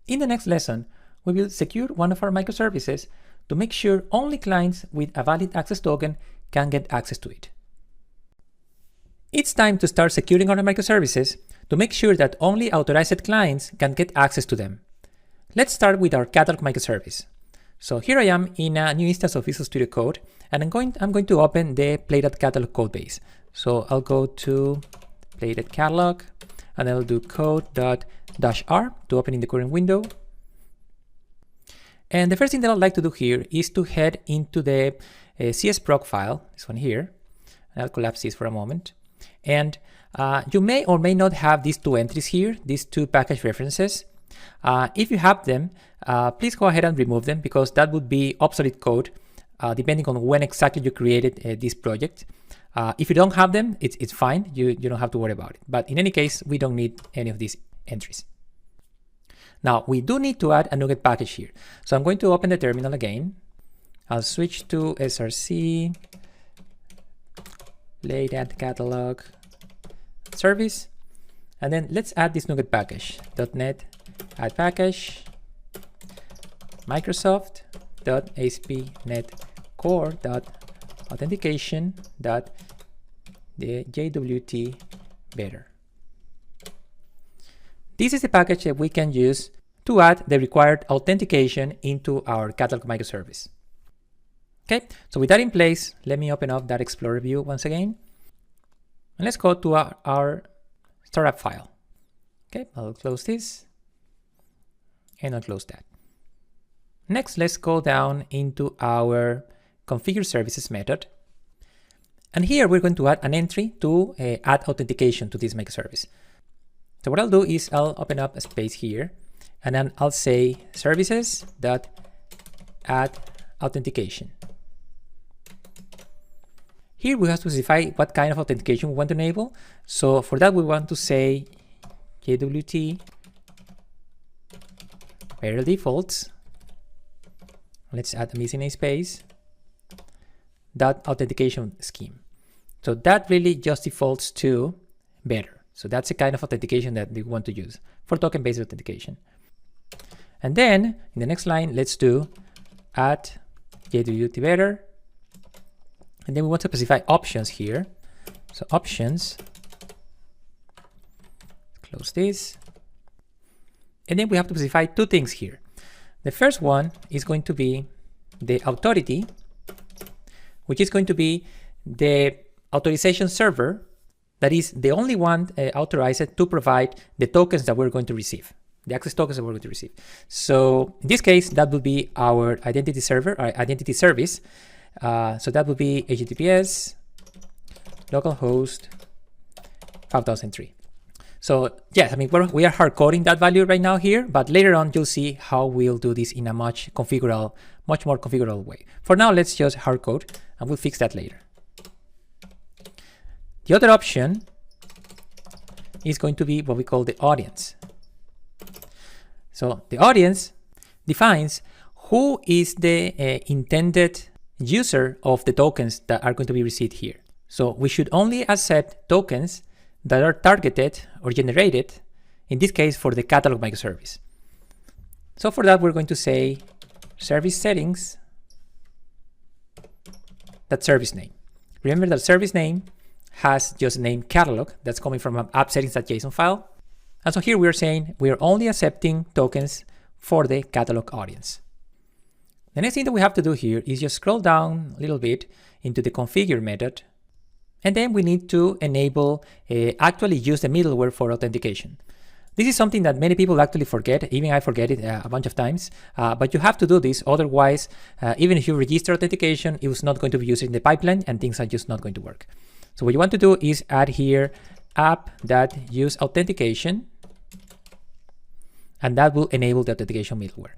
In the next lesson, we will secure one of our microservices to make sure only clients with a valid access token can get access to it. It's time to start securing our microservices to make sure that only authorized clients can get access to them. Let's start with our catalog microservice. So here I am in a new instance of Visual Studio Code, and I'm going to open the Play.catalog code base. So I'll go to Play.catalog, and I'll do code.-r to open in the current window. And the first thing that I'd like to do here is to head into the CSproc file, this one here. I'll collapse this for a moment. And you may or may not have these two entries here, these two package references. If you have them, please go ahead and remove them, because that would be obsolete code depending on when exactly you created this project. If you don't have them, it's fine. You don't have to worry about it. But in any case, we don't need any of these entries. Now, we do need to add a NuGet package here. So I'm going to open the terminal again. I'll switch to src, Play.catalog service, and then let's add this NuGet package, .NET add package, Microsoft.ASP.NET Core.authentication.jwt better. This is the package that we can use to add the required authentication into our catalog microservice. Okay, so with that in place, let me open up that Explorer view once again. And let's go to our startup file. Okay, I'll close this and I'll close that. Next, let's go down into our configure services method. And here we're going to add an entry to add authentication to this microservice. So what I'll do is I'll open up a space here, and then I'll say services.add authentication. Here we have to specify what kind of authentication we want to enable. So for that, we want to say JWT better defaults. Let's add a missing a space. That authentication scheme. So that really just defaults to better. So that's the kind of authentication that we want to use for token-based authentication. And then in the next line, let's do add JWT better. And then we want to specify options here. So options, close this. And then we have to specify two things here. The first one is going to be the authority, which is going to be the authorization server that is the only one authorized to provide the tokens that we're going to receive, the access tokens that we're going to receive. So in this case, that would be our identity server, our identity service. So that would be HTTPS localhost 5003. So yes, I mean, we are hard coding that value right now here, but later on you'll see how we'll do this in a much more configurable way. For now, let's just hard code, and we'll fix that later. The other option is going to be what we call the audience. So the audience defines who is the intended user of the tokens that are going to be received here. So we should only accept tokens that are targeted or generated, in this case for the catalog microservice. So for that, we're going to say service settings, that service name. Remember that service name has just name catalog that's coming from an app settings.json file. And so here we're saying we're only accepting tokens for the catalog audience. The next thing that we have to do here is just scroll down a little bit into the configure method. And then we need to enable, actually use the middleware for authentication. This is something that many people actually forget. Even I forget it a bunch of times, but you have to do this. Otherwise, even if you register authentication, it was not going to be used in the pipeline and things are just not going to work. So what you want to do is add here app.useAuthentication, and that will enable the authentication middleware.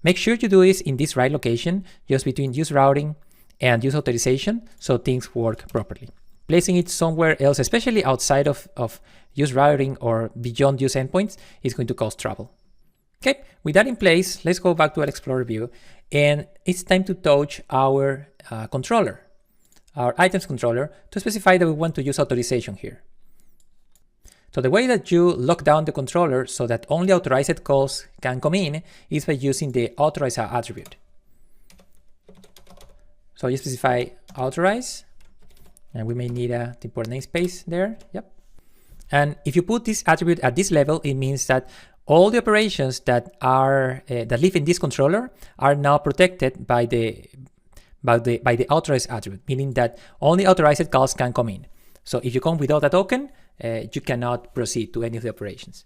Make sure you do this in this right location, just between use routing and use authorization, so things work properly. Placing it somewhere else, especially outside of use routing or beyond use endpoints, is going to cause trouble. Okay, with that in place, let's go back to our Explorer view, and it's time to touch our controller, our items controller, to specify that we want to use authorization here. So the way that you lock down the controller so that only authorized calls can come in is by using the authorize attribute. So you specify authorize, and we may need to import namespace there. Yep. And if you put this attribute at this level, it means that all the operations that are that live in this controller are now protected by the authorized attribute, meaning that only authorized calls can come in. So if you come without a token, you cannot proceed to any of the operations.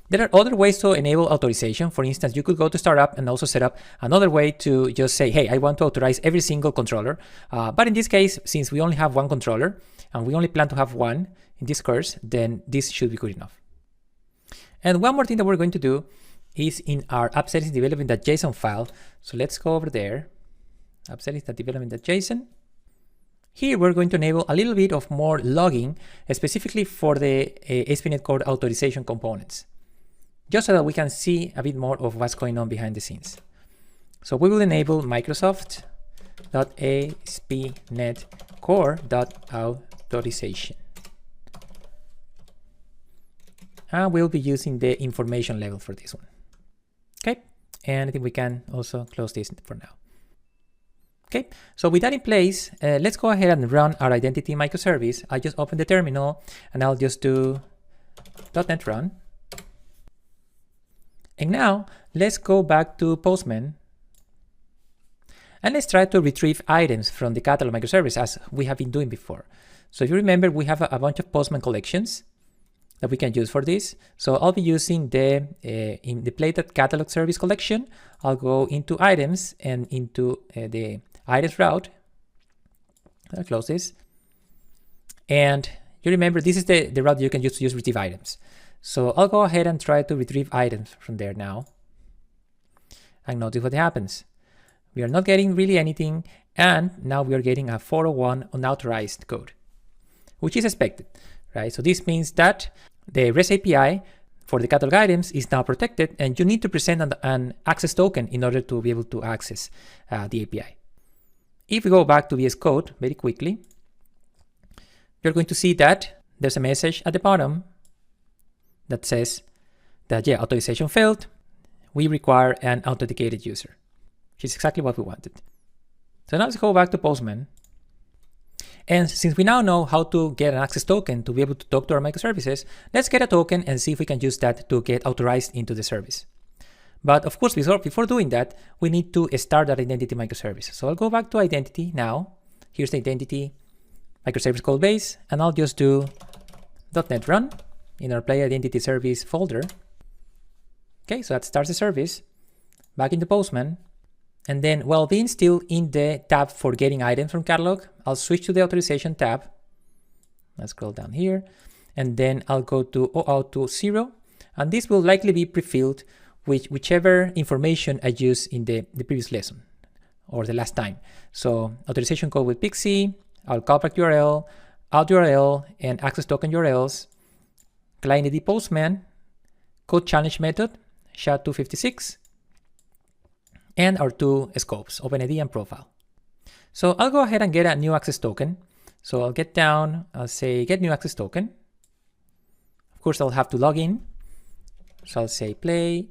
There are other ways to enable authorization. For instance, you could go to startup and also set up another way to just say, hey, I want to authorize every single controller. But in this case, since we only have one controller and we only plan to have one in this course, then this should be good enough. And one more thing that we're going to do is in our app settings development.json file. So let's go over there, app settings.development.json. Here we're going to enable a little bit of more logging, specifically for the ASP.NET Core authorization components, just so that we can see a bit more of what's going on behind the scenes. So we will enable Microsoft.ASP.NET Core.authorization. And we'll be using the information level for this one. Okay, and I think we can also close this for now. Okay, so with that in place, let's go ahead and run our identity microservice. I just open the terminal and I'll just do .NET run. And now let's go back to Postman and let's try to retrieve items from the catalog microservice as we have been doing before. So if you remember, we have a bunch of Postman collections that we can use for this. So I'll be using the in the play.catalog service collection. I'll go into items and into the items route. I'll close this. And you remember, this is the route you can use to retrieve items. So I'll go ahead and try to retrieve items from there now. And notice what happens. We are not getting really anything. And now we are getting a 401 unauthorized code, which is expected, right? So this means that the REST API for the catalog items is now protected, and you need to present an access token in order to be able to access the API. If we go back to VS Code very quickly, you're going to see that there's a message at the bottom that says that, yeah, authorization failed. We require an authenticated user, which is exactly what we wanted. So now let's go back to Postman. And since we now know how to get an access token to be able to talk to our microservices, let's get a token and see if we can use that to get authorized into the service. But of course, before doing that, we need to start that identity microservice. So I'll go back to identity now. Here's the identity microservice code base, and I'll just do .NET run in our play identity service folder. Okay, so that starts the service. Back into Postman. And then, while being still in the tab for getting items from catalog, I'll switch to the authorization tab. Let's scroll down here. And then I'll go to OAuth to 0. And this will likely be pre-filled with whichever information I used in the previous lesson or the last time. So authorization code with Pixie, our callback URL, out URL, and access token URLs, client ID Postman, code challenge method, SHA-256, and our two scopes, OpenID and profile. So I'll go ahead and get a new access token. So I'll get down, I'll say get new access token. Of course, I'll have to log in. So I'll say play1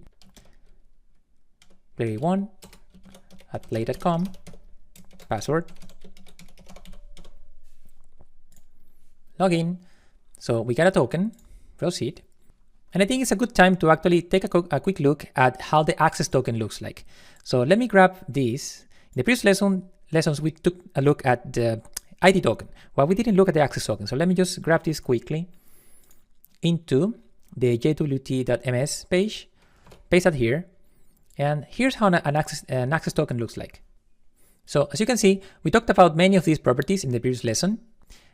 at play.com, password, login. So we got a token, proceed. And I think it's a good time to actually take a quick look at how the access token looks like. So let me grab this. In the previous lessons, we took a look at the ID token. Well, we didn't look at the access token. So let me just grab this quickly into the jwt.ms page, paste that here. And here's how an access token looks like. So as you can see, we talked about many of these properties in the previous lesson.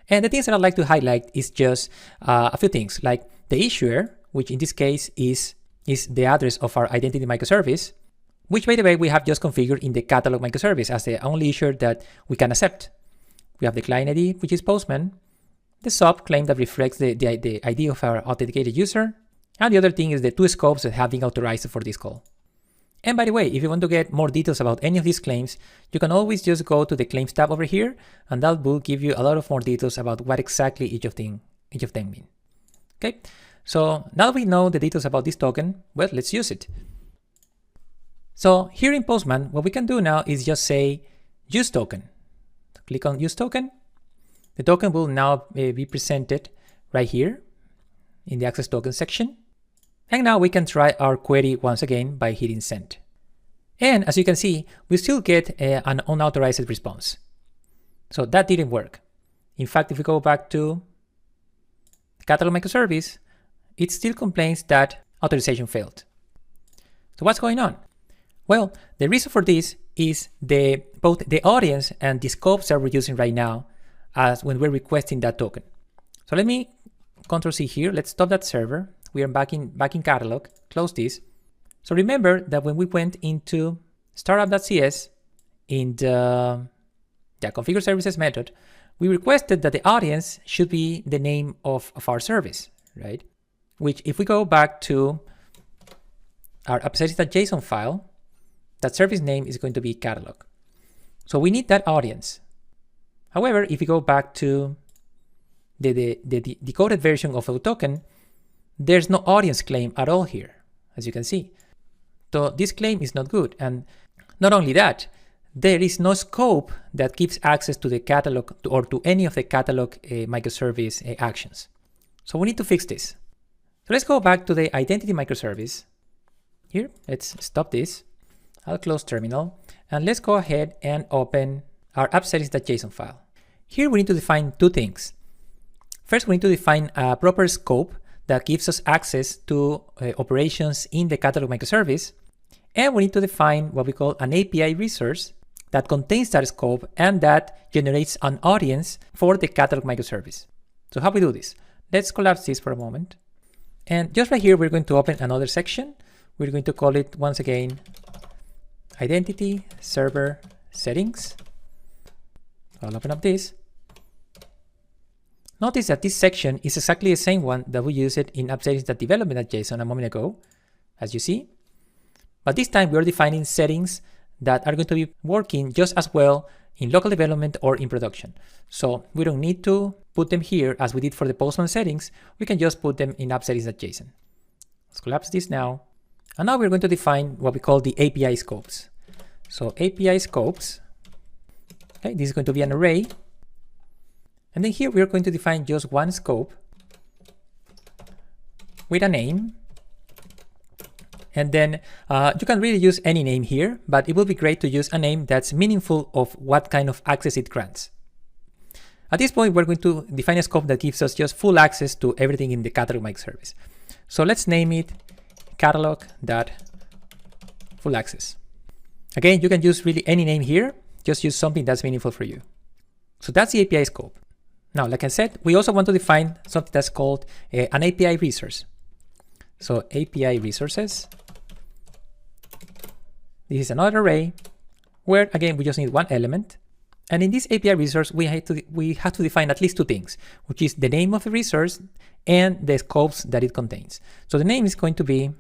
And the things that I'd like to highlight is just a few things, like the issuer, which in this case is the address of our identity microservice, which, by the way, we have just configured in the catalog microservice as the only issuer that we can accept. We have the client ID, which is Postman, the sub claim that reflects the ID of our authenticated user, and the other thing is the two scopes that have been authorized for this call. And by the way, if you want to get more details about any of these claims, you can always just go to the claims tab over here, and that will give you a lot of more details about what exactly each of them mean. Okay, So now that we know the details about this token, well, let's use it. So here in Postman, what we can do now is just say use token. Click on use token. The token will now be presented right here in the access token section. And now we can try our query once again by hitting send. And as you can see, we still get an unauthorized response. So that didn't work. In fact, if we go back to Catalog microservice, it still complains that authorization failed. So what's going on? Well, the reason for this is both the audience and the scopes that we're using right now as when we're requesting that token. So let me Ctrl C here. Let's stop that server. We are back in Catalog. Close this. So remember that when we went into startup.cs in the configure services method, we requested that the audience should be the name of our service, right? Which if we go back to our appsettings.json file, that service name is going to be catalog. So we need that audience. However, if you go back to the decoded version of the token, there's no audience claim at all here, as you can see. So this claim is not good. And not only that, there is no scope that gives access to the catalog or to any of the catalog microservice actions. So we need to fix this. So let's go back to the identity microservice. Here, let's stop this. I'll close terminal. And let's go ahead and open our appsettings.json file. Here we need to define two things. First, we need to define a proper scope that gives us access to operations in the catalog microservice. And we need to define what we call an API resource that contains that scope and that generates an audience for the catalog microservice. So how we do this? Let's collapse this for a moment. And just right here, we're going to open another section. We're going to call it once again, identity server settings. I'll open up this. Notice that this section is exactly the same one that we used in appsettings.development.json a moment ago, as you see. But this time we are defining settings that are going to be working just as well in local development or in production. So we don't need to put them here as we did for the Postman settings. We can just put them in appsettings.json. Let's collapse this now. And now we're going to define what we call the API scopes. So API scopes, okay, this is going to be an array. And then here we're going to define just one scope with a name. And then you can really use any name here, but it will be great to use a name that's meaningful of what kind of access it grants. At this point, we're going to define a scope that gives us just full access to everything in the catalog microservice. So let's name it catalog.fullaccess. Again, you can use really any name here, just use something that's meaningful for you. So that's the API scope. Now, like I said, we also want to define something that's called an API resource. So API resources. This is another array where, again, we just need one element. And in this API resource, we have to define at least two things, which is the name of the resource and the scopes that it contains. So the name is going to be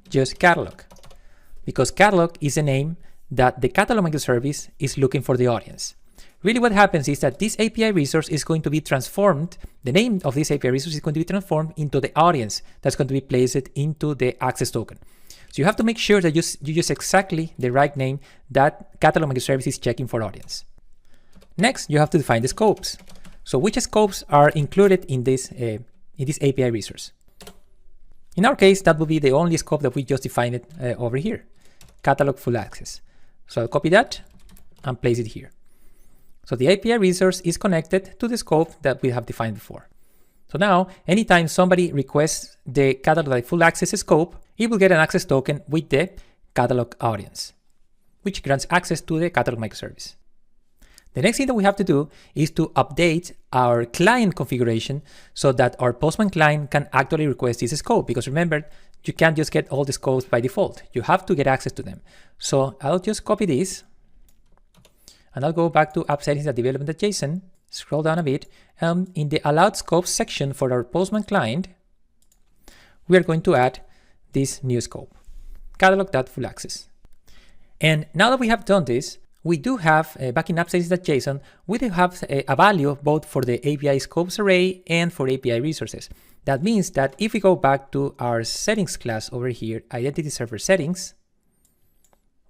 just catalog, because catalog is the name that the catalog microservice is looking for the audience. Really what happens is that this API resource is going to be transformed, the name of this API resource is going to be transformed into the audience that's going to be placed into the access token. So you have to make sure that you use exactly the right name that catalog microservice is checking for audience. Next, you have to define the scopes. So which scopes are included in this API resource? In our case, that will be the only scope that we just defined over here, catalog full access. So I'll copy that and place it here. So the API resource is connected to the scope that we have defined before. So now, anytime somebody requests the catalog full access scope, it will get an access token with the catalog audience, which grants access to the catalog microservice. The next thing that we have to do is to update our client configuration so that our Postman client can actually request this scope. Because remember, you can't just get all the scopes by default. You have to get access to them. So I'll just copy this. And I'll go back to appsettings.development.json, scroll down a bit, and in the allowed scopes section for our Postman client, we are going to add this new scope, catalog.fullaccess. And now that we have done this, we do have, back in app.settings.json, we do have a value both for the API scopes array and for API resources. That means that if we go back to our settings class over here, identity server settings,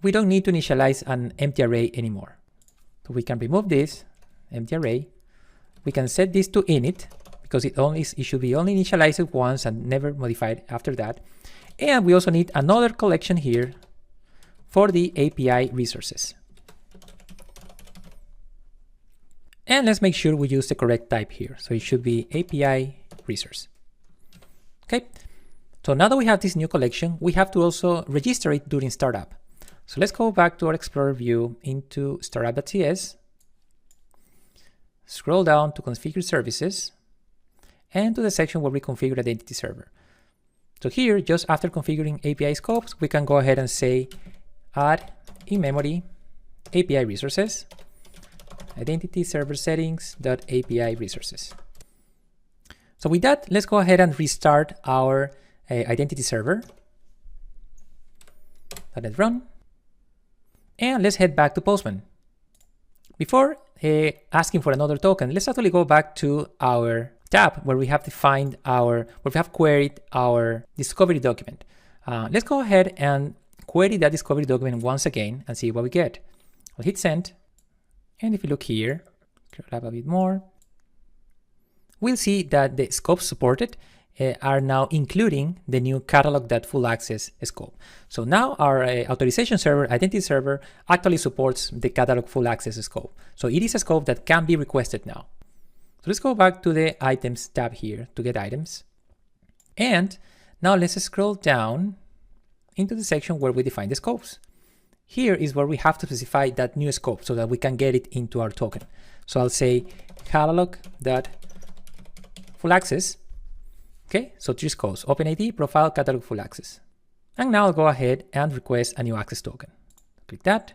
we don't need to initialize an empty array anymore. So we can remove this empty array. We can set this to init because it should be only initialized once and never modified after that. And we also need another collection here for the API resources. And let's make sure we use the correct type here. So it should be API resource. Okay. So now that we have this new collection, we have to also register it during startup. So let's go back to our Explorer view into startup.cs, scroll down to configure services, and to the section where we configure identity server. So here, just after configuring API scopes, we can go ahead and say add in-memory API resources, identity server settings.api resources. So with that, let's go ahead and restart our identity server. Let it run. And let's head back to Postman. Before asking for another token, let's actually go back to our tab where we have defined where we have queried our discovery document. Let's go ahead and query that discovery document once again and see what we get. I'll hit send. And if you look here, scroll up a bit more, we'll see that the scopes supported are now including the new catalog.fullaccess scope. So now our authorization server, identity server, actually supports the catalog full access scope. So it is a scope that can be requested now. So let's go back to the items tab here to get items. And now let's scroll down into the section where we define the scopes. Here is where we have to specify that new scope so that we can get it into our token. So I'll say catalog.fullaccess. Okay, so three scopes: OpenID, profile, catalog, full access. And now I'll go ahead and request a new access token. Click that.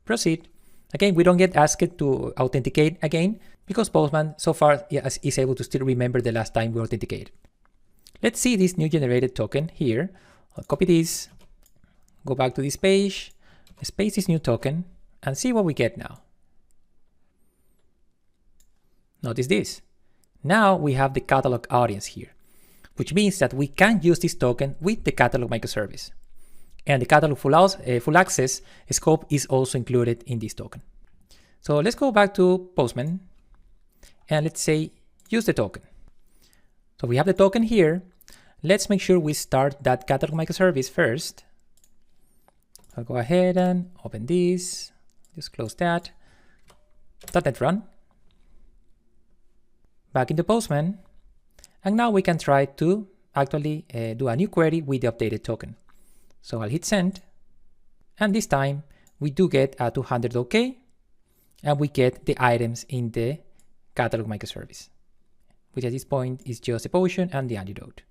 Proceed. Again, we don't get asked to authenticate again because Postman so far is able to still remember the last time we authenticated. Let's see this new generated token here. I'll copy this, go back to this page, space this new token, and see what we get now. Notice this. Now we have the catalog audience here, which means that we can use this token with the catalog microservice. And the catalog full access scope is also included in this token. So let's go back to Postman and let's say use the token. So we have the token here. Let's make sure we start that catalog microservice first. I'll go ahead and open this, just close that, .NET Run. Back into Postman, and now we can try to actually do a new query with the updated token. So I'll hit send, and this time we do get a 200 OK, and we get the items in the catalog microservice, which at this point is just the potion and the antidote.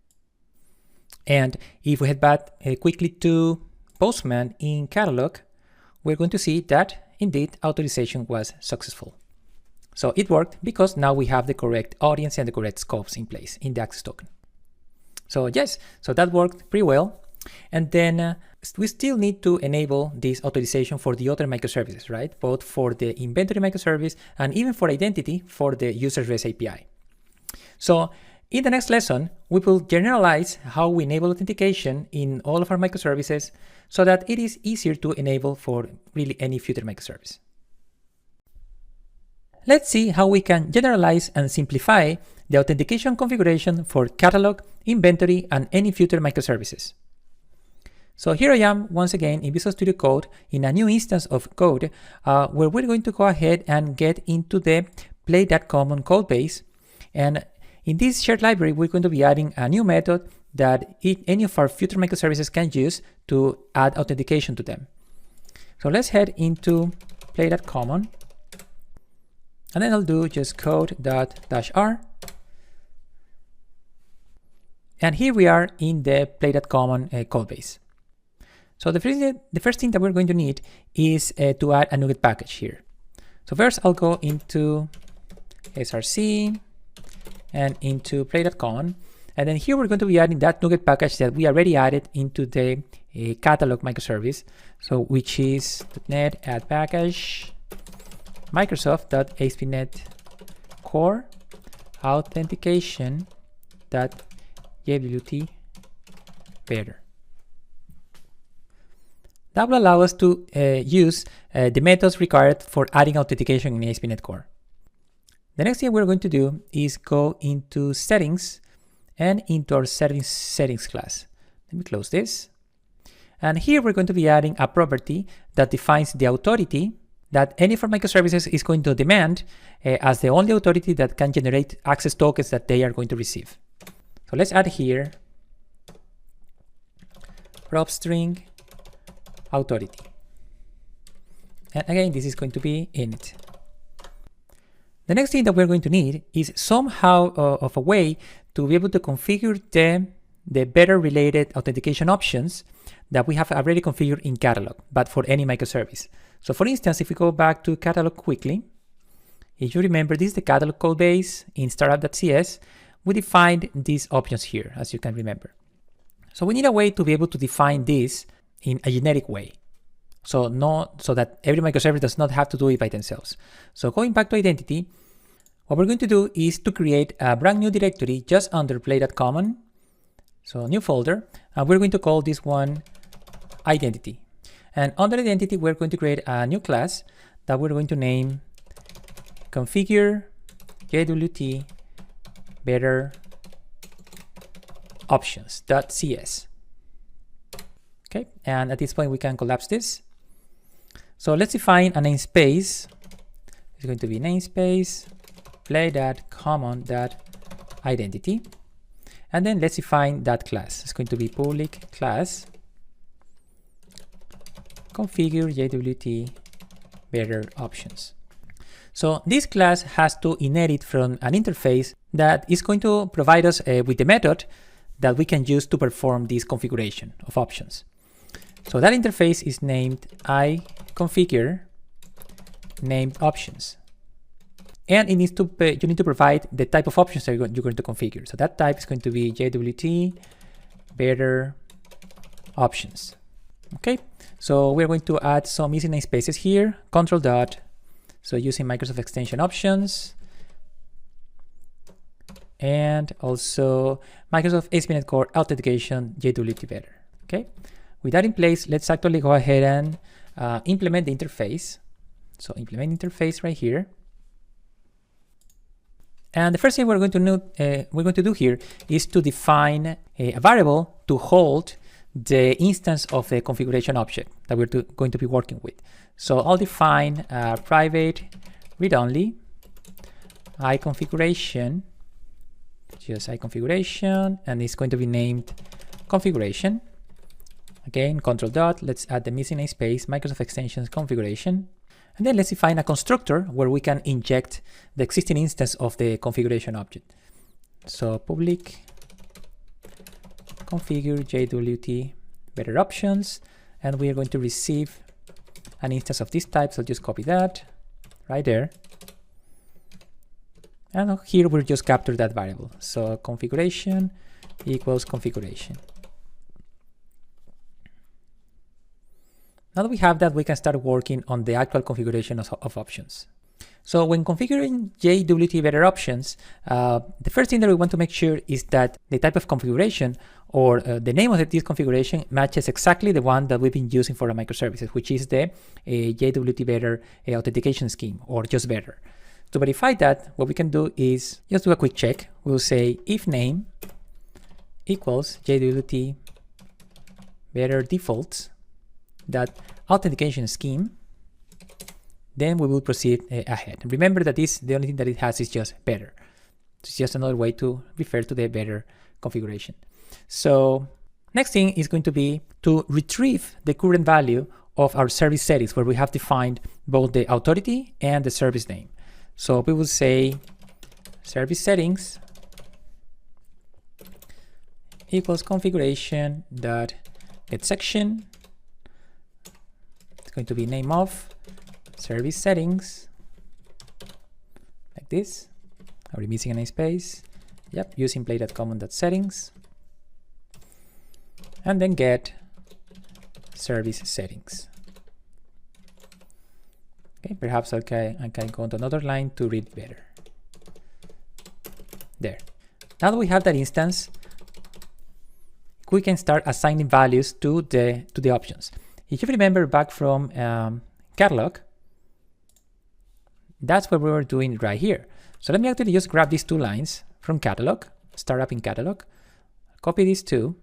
And if we head back quickly to Postman in catalog, we're going to see that indeed authorization was successful. So it worked because now we have the correct audience and the correct scopes in place in the access token. So yes, so that worked pretty well. And then we still need to enable this authorization for the other microservices, right? Both for the inventory microservice and even for identity for the user's REST API. So in the next lesson, we will generalize how we enable authentication in all of our microservices so that it is easier to enable for really any future microservice. Let's see how we can generalize and simplify the authentication configuration for catalog, inventory, and any future microservices. So here I am once again in Visual Studio Code in a new instance of code where we're going to go ahead and get into the play.common code base. And in this shared library, we're going to be adding a new method that any of our future microservices can use to add authentication to them. So let's head into play.common. And then I'll do just code.-r. And here we are in the play.common code base. So the first thing that we're going to need is to add a NuGet package here. So first I'll go into src and into play.common. And then here we're going to be adding that NuGet package that we already added into the catalog microservice. So which is .NET add package Microsoft.ASP.NET Core authentication.jwt better. That will allow us to use the methods required for adding authentication in ASP.NET Core. The next thing we're going to do is go into settings and into our settings class. Let me close this. And here we're going to be adding a property that defines the authority that any of our microservices is going to demand as the only authority that can generate access tokens that they are going to receive. So let's add here prop string authority. And again, this is going to be init. The next thing that we're going to need is somehow of a way to be able to configure the better related authentication options that we have already configured in Catalog, but for any microservice. So for instance, if we go back to Catalog quickly, if you remember, this is the Catalog code base in startup.cs. We defined these options here, as you can remember. So we need a way to be able to define this in a generic way. So that every microservice does not have to do it by themselves. So going back to identity, what we're going to do is to create a brand new directory just under play.common. So new folder, and we're going to call this one identity. And under identity, we're going to create a new class that we're going to name configure JWT better options.cs. Okay, and at this point we can collapse this. So let's define a namespace. It's going to be namespace play.common.identity. And then let's define that class. It's going to be public class configure JWT better options. So this class has to inherit from an interface that is going to provide us with the method that we can use to perform this configuration of options. So that interface is named iConfigure named options. And it needs to you need to provide the type of options that you're going to configure. So that type is going to be JWT better options. Okay, so we're going to add some easy namespaces here. Control dot. So using Microsoft extension options. And also Microsoft ASP.NET Core authentication JWT better. Okay, with that in place, let's actually go ahead and implement the interface. So implement interface right here. And the first thing we're going to do here is to define a variable to hold the instance of the configuration object that we're going to be working with. So I'll define private read-only iConfiguration, just iConfiguration, and it's going to be named configuration. Again, control dot, let's add the missing namespace, Microsoft extensions configuration. And then let's define a constructor where we can inject the existing instance of the configuration object. So public configure JWT better options, and we are going to receive an instance of this type. So just copy that right there. And here we'll just capture that variable. So configuration equals configuration. Now that we have that, we can start working on the actual configuration of options. So when configuring JWT better options, the first thing that we want to make sure is that the type of configuration or the name of this configuration matches exactly the one that we've been using for our microservices, which is the JWT better authentication scheme, or just better. To verify that, what we can do is just do a quick check. We'll say if name equals JWT better defaults that authentication scheme, then we will proceed ahead. Remember that the only thing that it has is just better. It's just another way to refer to the better configuration. So next thing is going to be to retrieve the current value of our service settings, where we have defined both the authority and the service name. So we will say service settings equals configuration dot get section. Going to be name of service settings, like this. Are we missing a namespace? Yep, using play.common.settings, and then get service settings. Okay, perhaps I can go to another line to read better. There. Now that we have that instance, we can start assigning values to the options. If you remember back from catalog, that's what we were doing right here. So let me actually just grab these two lines from catalog, start up in catalog, copy these two,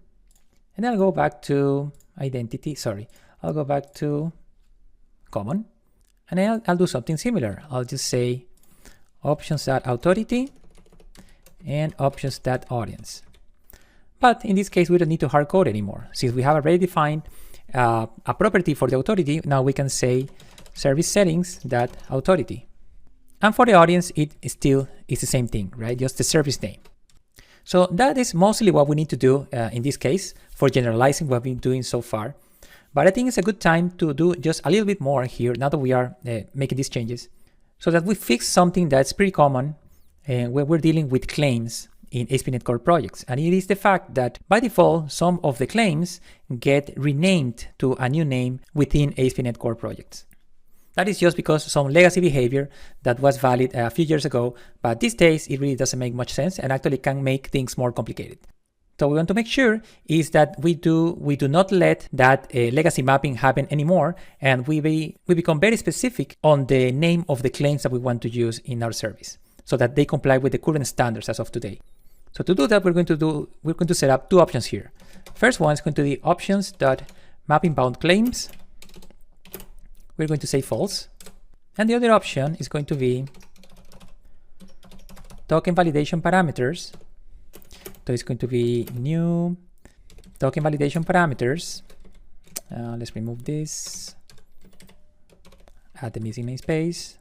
and I'll go back to identity. Sorry, I'll go back to common, and I'll do something similar. I'll just say options.authority and options.audience. But in this case, we don't need to hard code anymore. Since we have already defined a property for the authority, now we can say service settings.authority. And for the audience, it still is the same thing, right? Just the service name. So that is mostly what we need to do in this case for generalizing what we've been doing so far. But I think it's a good time to do just a little bit more here now that we are making these changes, so that we fix something that's pretty common when we're dealing with claims in ASP.NET Core projects. And it is the fact that by default, some of the claims get renamed to a new name within ASP.NET Core projects. That is just because some legacy behavior that was valid a few years ago, but these days it really doesn't make much sense and actually can make things more complicated. So we want to make sure is that we do not let that legacy mapping happen anymore, and we become very specific on the name of the claims that we want to use in our service, so that they comply with the current standards as of today. So to do that, we're going to set up two options here. First one is going to be options.mappingBoundClaims. We're going to say false. And the other option is going to be token validation parameters. So it's going to be new token validation parameters. Let's remove this. Add the missing namespace.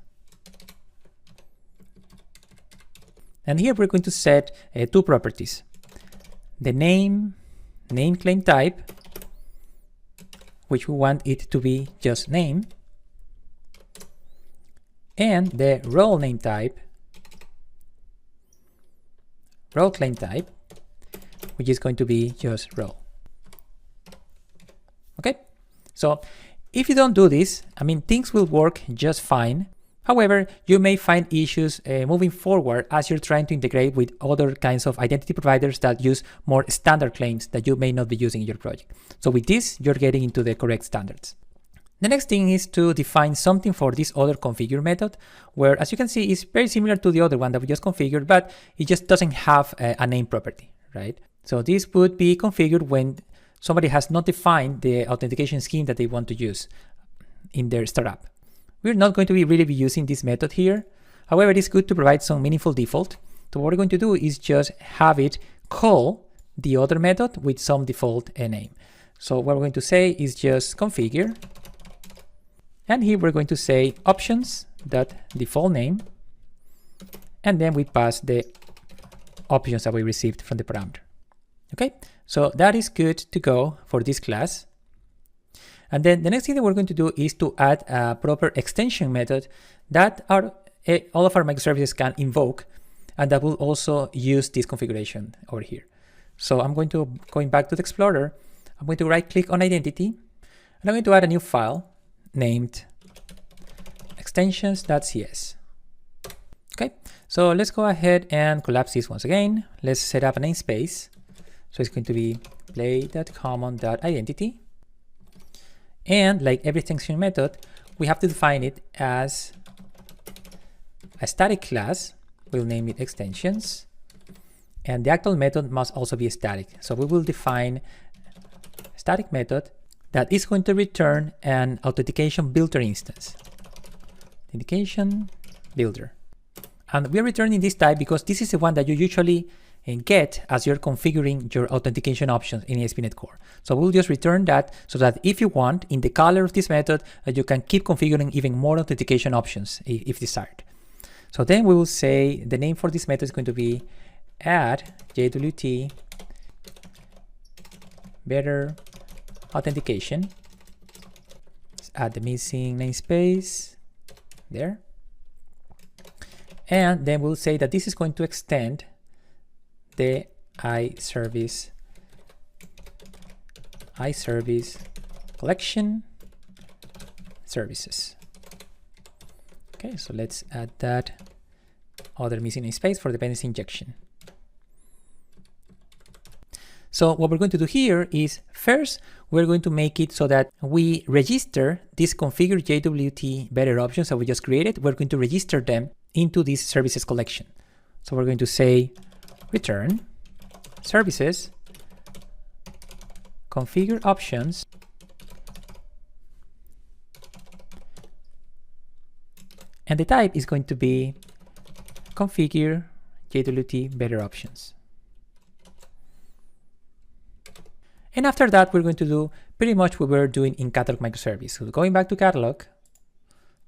And here we're going to set two properties. The name claim type, which we want it to be just name, and the role name type, role claim type, which is going to be just role. Okay, so if you don't do this, I mean, things will work just fine. However, you may find issues moving forward as you're trying to integrate with other kinds of identity providers that use more standard claims that you may not be using in your project. So with this, you're getting into the correct standards. The next thing is to define something for this other configure method, where, as you can see, is very similar to the other one that we just configured, but it just doesn't have a name property, right? So this would be configured when somebody has not defined the authentication scheme that they want to use in their startup. We're not going to be really using this method here. However, it's good to provide some meaningful default. So what we're going to do is just have it call the other method with some default name. So what we're going to say is just configure. And here we're going to say options.default name. And then we pass the options that we received from the parameter. Okay, so that is good to go for this class. And then the next thing that we're going to do is to add a proper extension method that all of our microservices can invoke, and that will also use this configuration over here. So I'm going back to the Explorer. I'm going to right click on identity, and I'm going to add a new file named extensions.cs. Okay, so let's go ahead and collapse this once again. Let's set up a namespace. So it's going to be play.common.identity. And like every extension method, we have to define it as a static class. We'll name it extensions. And the actual method must also be static. So we will define a static method that is going to return an authentication builder instance. Authentication builder. And we're returning this type because this is the one that you usually get as you're configuring your authentication options in ASP.NET Core. So we'll just return that so that if you want, in the color of this method, you can keep configuring even more authentication options if desired. So then we will say the name for this method is going to be add JWT better authentication. Let's add the missing namespace there. And then we'll say that this is going to extend the iService collection services. Okay, so let's add that other missing namespace for dependency injection. So what we're going to do here is first, we're going to make it so that we register these configure JWT better options that we just created. We're going to register them into this services collection. So we're going to say return services configure options and the type is going to be configure JWT better options. And after that, we're going to do pretty much what we're doing in Catalog microservice. So going back to Catalog,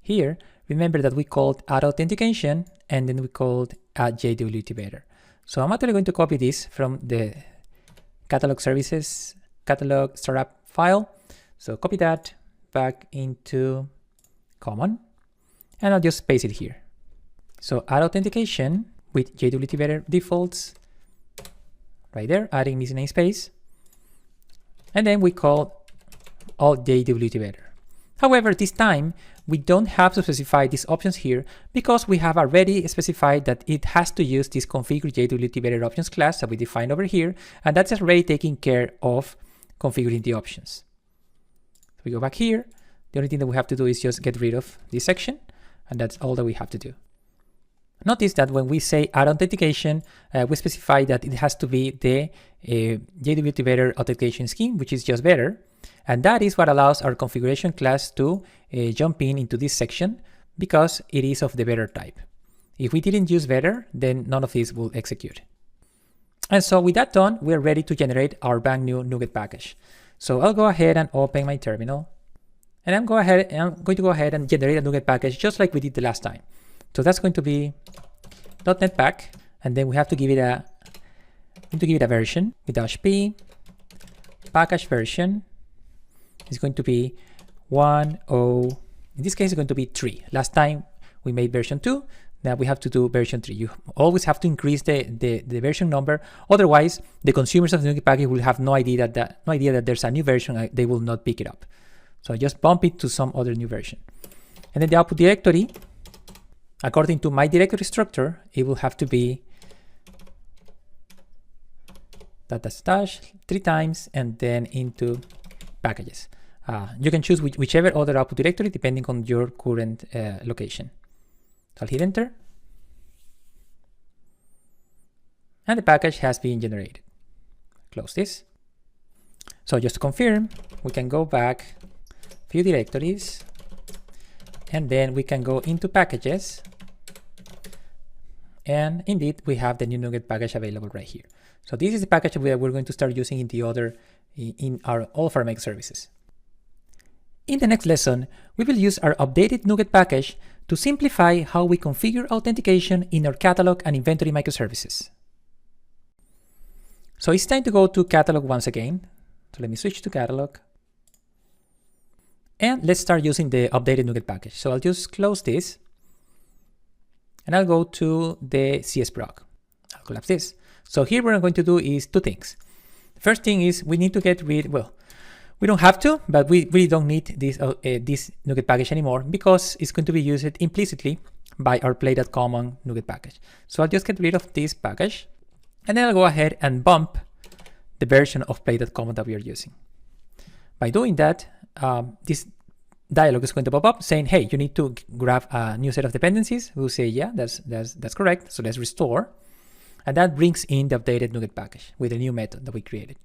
here, remember that we called add authentication and then we called add JWT better. So I'm actually going to copy this from the Catalog services, Catalog startup file. So copy that back into common and I'll just paste it here. So add authentication with JWT better defaults right there, adding missing namespace. And then we call all JWT better. However, this time we don't have to specify these options here because we have already specified that it has to use this configure JWT better options class that we defined over here, and that's already taking care of configuring the options. So we go back here. The only thing that we have to do is just get rid of this section, and that's all that we have to do. Notice that when we say add authentication, we specify that it has to be the JWT better authentication scheme, which is just better. And that is what allows our configuration class to jump into this section because it is of the better type. If we didn't use better, then none of this will execute. And so with that done, we're ready to generate our brand new NuGet package. So I'll go ahead and open my terminal. And I'm going to go ahead and generate a NuGet package just like we did the last time. So that's going to be .NET Pack, and then we have to give it a version with -p. Package version is going to be 1.0. In this case, it's going to be 3. Last time we made version 2. Now we have to do version 3. You always have to increase the version number. Otherwise, the consumers of the NuGet package will have no idea that there's a new version. They will not pick it up. So just bump it to some other new version. And then the output directory, according to my directory structure, it will have to be // 3 times and then into packages. You can choose whichever other output directory depending on your current location. So I'll hit enter. And the package has been generated. Close this. So just to confirm, we can go back a few directories and then we can go into packages. And indeed, we have the new NuGet package available right here. So this is the package that we're going to start using in all of our microservices. In the next lesson, we will use our updated NuGet package to simplify how we configure authentication in our catalog and inventory microservices. So it's time to go to catalog once again. So let me switch to catalog. And let's start using the updated NuGet package. So I'll just close this. And I'll go to the CSproc. I'll collapse this. So here what I'm going to do is 2 things. The first thing is we need to get rid, well, we don't have to, but we really don't need this NuGet package anymore because it's going to be used implicitly by our play.common NuGet package. So I'll just get rid of this package and then I'll go ahead and bump the version of play.common that we are using. By doing that, this dialog is going to pop up saying, hey, you need to grab a new set of dependencies. We'll say, yeah, that's correct. So let's restore. And that brings in the updated NuGet package with a new method that we created.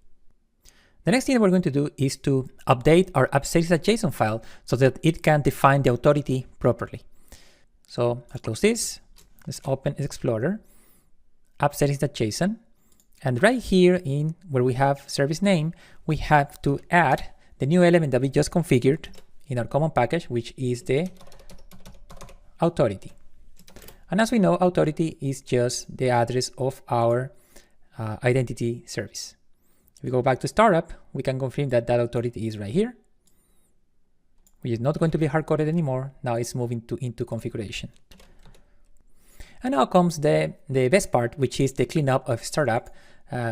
The next thing that we're going to do is to update our appsettings.json file so that it can define the authority properly. So I'll close this. Let's open Explorer, appsettings.json. And right here in where we have service name, we have to add the new element that we just configured in our common package, which is the authority. And as we know, authority is just the address of our identity service. If we go back to startup, we can confirm that that authority is right here, which is not going to be hard-coded anymore. Now it's moving into configuration. And now comes the best part, which is the cleanup of startup,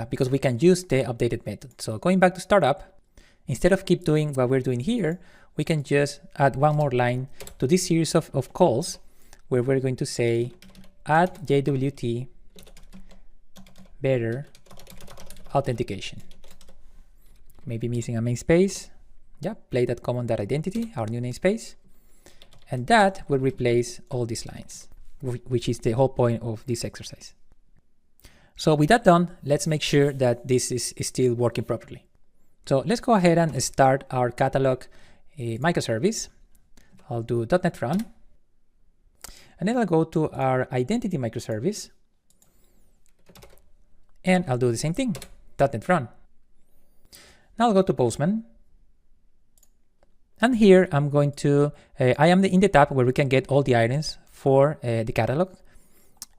because we can use the updated method. So going back to startup, instead of keep doing what we're doing here, we can just add one more line to this series of calls where we're going to say add JWT better authentication. Maybe missing a namespace. Yeah, play.common.identity, our new namespace. And that will replace all these lines, which is the whole point of this exercise. So with that done, let's make sure that this is still working properly. So let's go ahead and start our catalog microservice. I'll do .NET Run. And then I'll go to our identity microservice. And I'll do the same thing, .NET Run. Now I'll go to Postman. And here I'm going to, I am in the tab where we can get all the items for the catalog.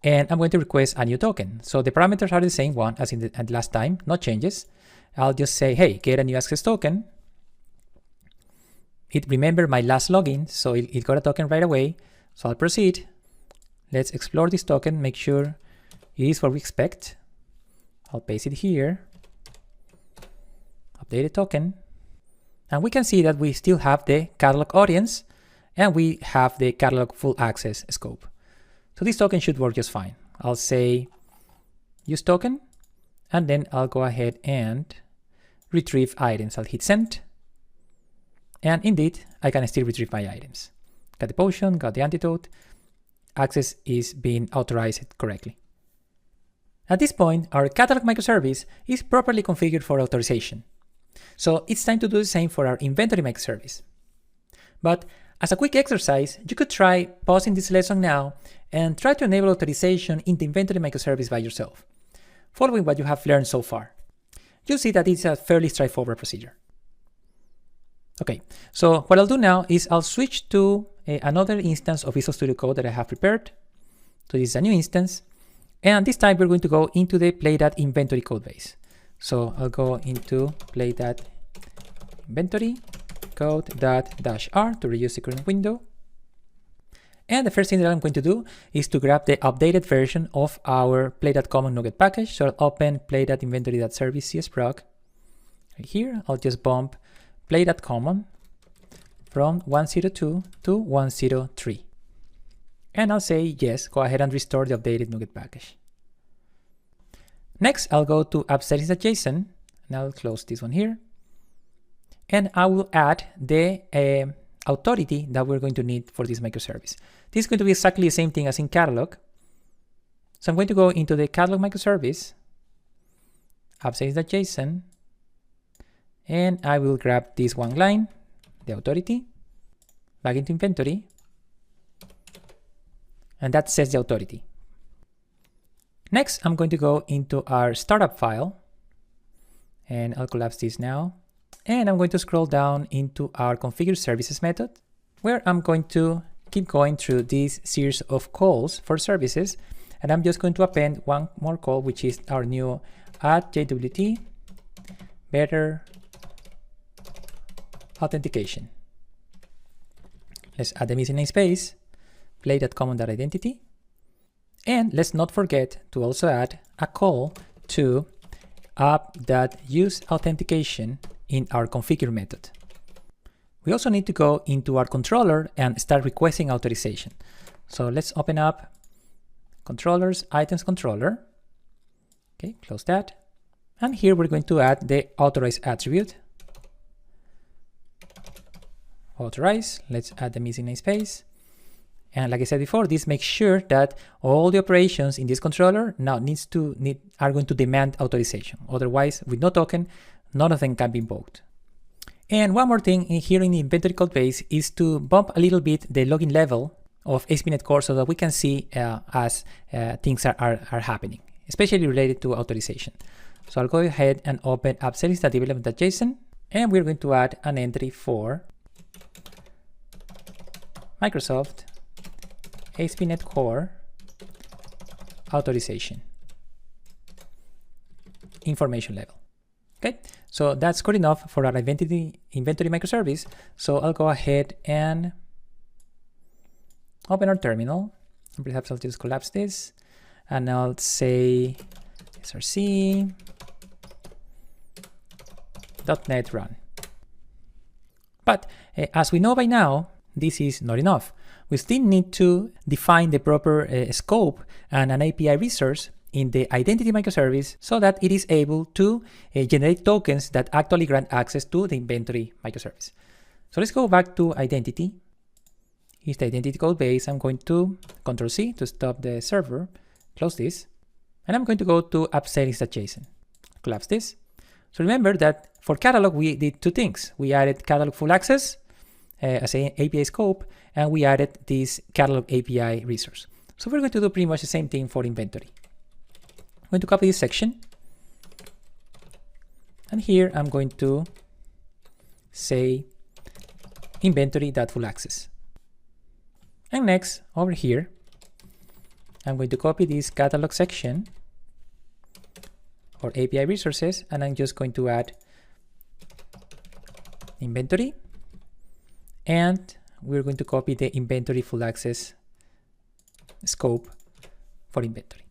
And I'm going to request a new token. So the parameters are the same one as in the last time, no changes. I'll just say, hey, get a new access token. It remembered my last login, so it got a token right away. So I'll proceed. Let's explore this token, make sure it is what we expect. I'll paste it here. Update the token. And we can see that we still have the catalog audience and we have the catalog full access scope. So this token should work just fine. I'll say use token, and then I'll go ahead and retrieve items. I'll hit send. And indeed, I can still retrieve my items. Got the potion, got the antidote. Access is being authorized correctly. At this point, our catalog microservice is properly configured for authorization. So it's time to do the same for our inventory microservice. But as a quick exercise, you could try pausing this lesson now and try to enable authorization in the inventory microservice by yourself, following what you have learned so far. You'll see that it's a fairly straightforward procedure. Okay, so what I'll do now is I'll switch to another instance of Visual Studio Code that I have prepared. So this is a new instance. And this time we're going to go into the play.inventory code base. So I'll go into play.inventory code.-r to reuse the current window. And the first thing that I'm going to do is to grab the updated version of our play.common NuGet package. So I'll open play.inventory.service csproc. Right here, I'll just bump play.common from 102 to 103. And I'll say, yes, go ahead and restore the updated NuGet package. Next, I'll go to app.settings.json, and I'll close this one here. And I will add the authority that we're going to need for this microservice. This is going to be exactly the same thing as in catalog. So I'm going to go into the catalog microservice, app.settings.json, and I will grab this one line, the authority, back into inventory, and that sets the authority. Next, I'm going to go into our startup file, and I'll collapse this now. And I'm going to scroll down into our configure services method, where I'm going to keep going through this series of calls for services. And I'm just going to append one more call, which is our new add JWT better authentication. Let's add the missing namespace, play.common.identity. And let's not forget to also add a call to app.useAuthentication in our configure method. We also need to go into our controller and start requesting authorization. So let's open up controllers, items controller. Okay, close that. And here we're going to add the authorize attribute. Authorize, let's add the missing namespace. And like I said before, this makes sure that all the operations in this controller now are going to demand authorization. Otherwise, with no token, none of them can be invoked. And one more thing here in the inventory code base is to bump a little bit the login level of ASP.NET Core so that we can see as things are happening, especially related to authorization. So I'll go ahead and open app.settings.development.json, and we're going to add an entry for Microsoft ASP.NET Core authorization information level. Okay, so that's good enough for our inventory microservice. So I'll go ahead and open our terminal. And perhaps I'll just collapse this, and I'll say src .NET Run. But as we know by now, this is not enough. we still need to define the proper scope and an API resource in the identity microservice so that it is able to generate tokens that actually grant access to the inventory microservice. So let's go back to identity. Here's the identity code base. I'm going to Control C to stop the server, close this, and I'm going to go to app settings.json, collapse this. So remember that for catalog, we did two things. We added catalog full access as an API scope, and we added this catalog API resource. So we're going to do pretty much the same thing for inventory. I'm going to copy this section, and here I'm going to say inventory.fullaccess. And next, over here, I'm going to copy this catalog section or API resources, and I'm just going to add inventory, and we're going to copy the inventory full access scope for inventory.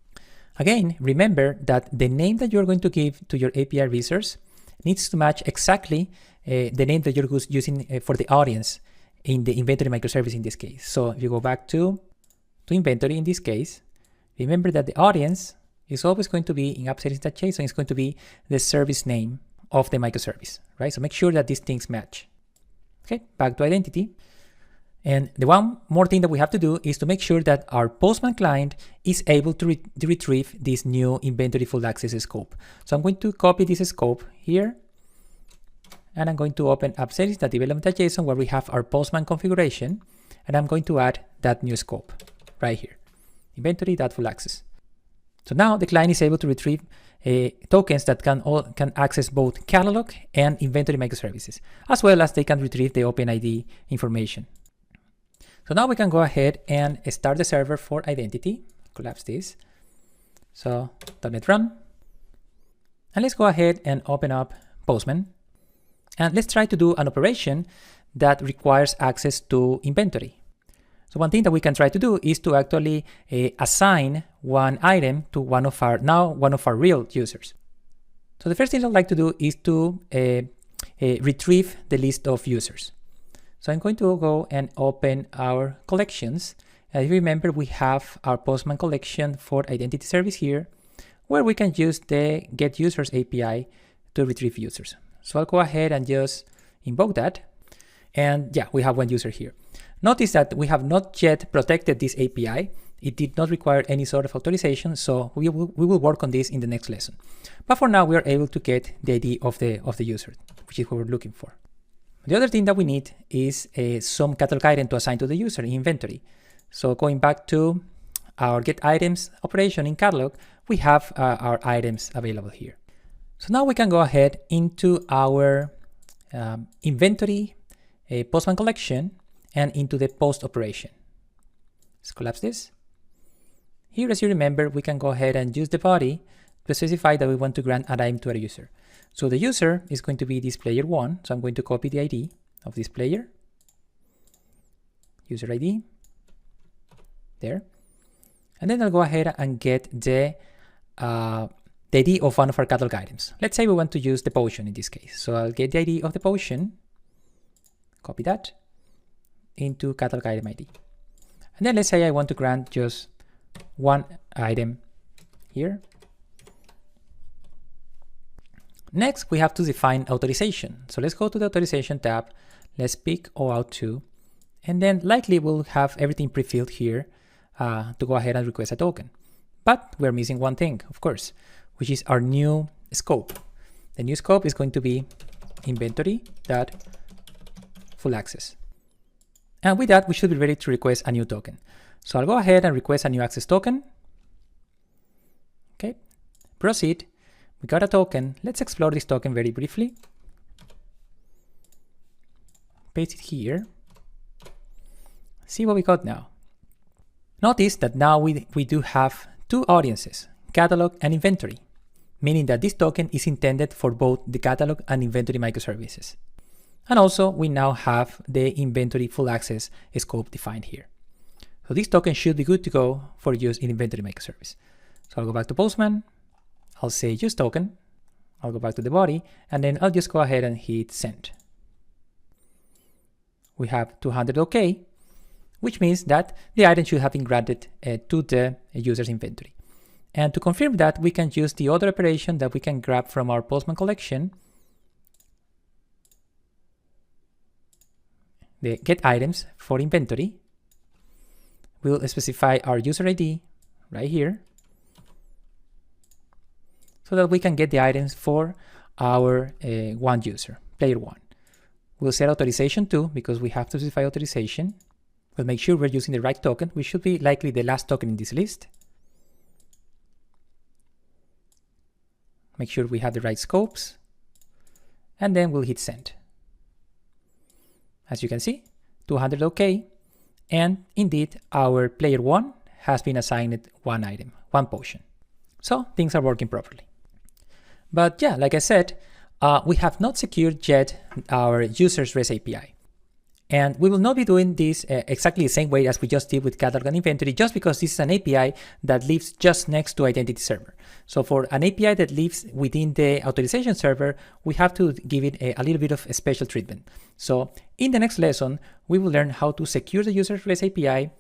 Again, remember that the name that you're going to give to your API resource needs to match exactly the name that you're using for the audience in the inventory microservice in this case. So if you go back to inventory in this case, remember that the audience is always going to be in app settings.json, it's going to be the service name of the microservice, right? So make sure that these things match. Okay, back to identity. And the one more thing that we have to do is to make sure that our Postman client is able to retrieve this new inventory full access scope. So I'm going to copy this scope here, and I'm going to open app settings.development.json where we have our Postman configuration, and I'm going to add that new scope right here, inventory.fullaccess. So now the client is able to retrieve tokens that can access both catalog and inventory microservices, as well as they can retrieve the OpenID information. So now we can go ahead and start the server for identity, collapse this. So .NET Run, and let's go ahead and open up Postman. And let's try to do an operation that requires access to inventory. So one thing that we can try to do is to actually assign one item to one of our real users. So the first thing I'd like to do is to retrieve the list of users. So I'm going to go and open our collections. As you remember, we have our Postman collection for identity service here, where we can use the getUsers API to retrieve users. So I'll go ahead and just invoke that. And yeah, we have one user here. Notice that we have not yet protected this API. It did not require any sort of authorization, so we will work on this in the next lesson. But for now, we are able to get the ID of the user, which is what we're looking for. The other thing that we need is some catalog item to assign to the user in inventory. So going back to our getItems operation in catalog, we have our items available here. So now we can go ahead into our inventory Postman collection and into the post operation. Let's collapse this. Here, as you remember, we can go ahead and use the body to specify that we want to grant an item to a user. So the user is going to be this player 1. So I'm going to copy the ID of this player, user ID, there. And then I'll go ahead and get the ID of one of our catalog items. Let's say we want to use the potion in this case. So I'll get the ID of the potion, copy that into catalog item ID. And then let's say I want to grant just one item here. Next, we have to define authorization. So let's go to the authorization tab. Let's pick OAuth 2. And then likely we'll have everything pre-filled here to go ahead and request a token. But we're missing one thing, of course, which is our new scope. The new scope is going to be inventory.fullaccess. And with that, we should be ready to request a new token. So I'll go ahead and request a new access token. Okay, proceed. We got a token. Let's explore this token very briefly. Paste it here. See what we got now. Notice that now we do have two audiences, catalog and inventory, meaning that this token is intended for both the catalog and inventory microservices. And also, we now have the inventory full access scope defined here. So this token should be good to go for use in inventory microservice. So I'll go back to Postman. I'll say use token. I'll go back to the body, and then I'll just go ahead and hit send. We have 200 OK. which means that the item should have been granted to the user's inventory. And to confirm that, we can use the other operation that we can grab from our Postman collection, the get items for inventory. We'll specify our user ID right here so that we can get the items for our one user, player one. We'll set authorization too, because we have to specify authorization. We'll make sure we're using the right token, which should be likely the last token in this list. Make sure we have the right scopes, and then we'll hit send. As you can see, 200 OK, and indeed our player one has been assigned one item, one potion. So things are working properly. But yeah, like I said, we have not secured yet our user's REST API. And we will not be doing this exactly the same way as we just did with catalog and inventory, just because this is an API that lives just next to identity server. So for an API that lives within the authorization server, we have to give it a little bit of a special treatment. So in the next lesson, we will learn how to secure the user's REST API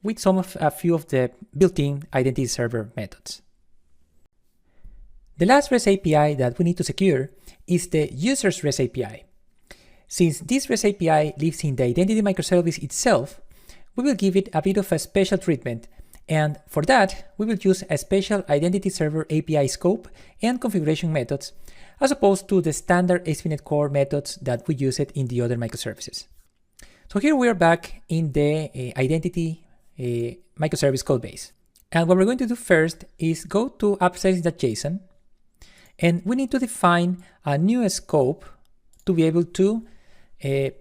with a few of the built-in identity server methods. The last REST API that we need to secure is the user's REST API. Since this REST API lives in the identity microservice itself, we will give it a bit of a special treatment. And for that, we will use a special identity server API scope and configuration methods, as opposed to the standard ASP.NET Core methods that we use it in the other microservices. So here we are back in the identity microservice codebase. And what we're going to do first is go to app.settings.json, and we need to define a new scope to be able to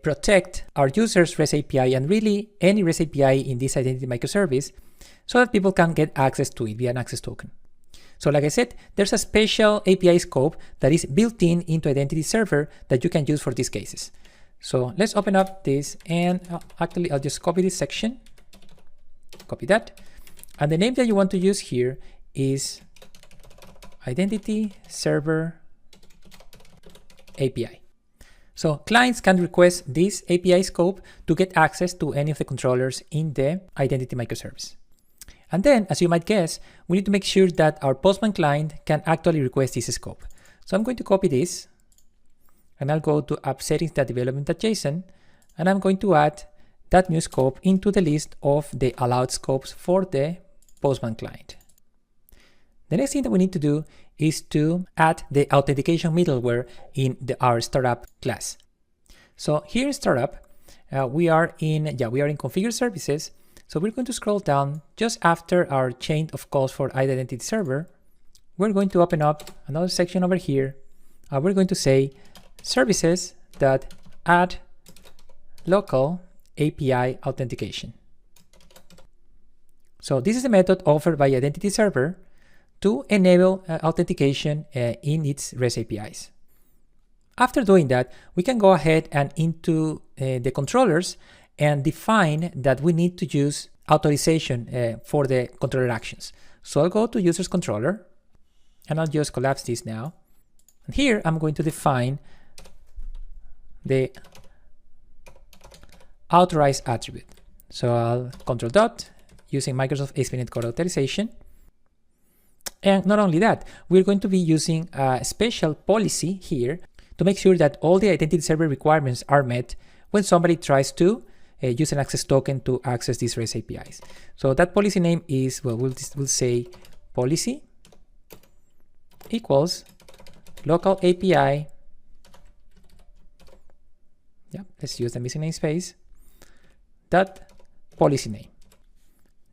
protect our user's REST API and really any REST API in this identity microservice so that people can get access to it via an access token. So like I said, there's a special API scope that is built into identity server that you can use for these cases. So let's open up this, and actually I'll just copy this section, copy that. And the name that you want to use here is identity server API. So clients can request this API scope to get access to any of the controllers in the identity microservice. And then, as you might guess, we need to make sure that our Postman client can actually request this scope. So I'm going to copy this, and I'll go to app.settings.development.json, and I'm going to add that new scope into the list of the allowed scopes for the Postman client. The next thing that we need to do is to add the authentication middleware in our startup class. So here in startup, we are in configure services. So we're going to scroll down just after our chain of calls for identity server. We're going to open up another section over here. We're going to say services.add local API authentication. So this is a method offered by identity server to enable authentication in its REST APIs. After doing that, we can go ahead and into the controllers and define that we need to use authorization for the controller actions. So I'll go to users controller, and I'll just collapse this now. And here I'm going to define the authorized attribute. So I'll control dot using Microsoft ASP.NET Core authorization. And not only that, we're going to be using a special policy here to make sure that all the identity server requirements are met when somebody tries to use an access token to access these REST APIs. So that policy name is, well, we'll say policy equals local API. Yeah, let's use the missing namespace. That policy name.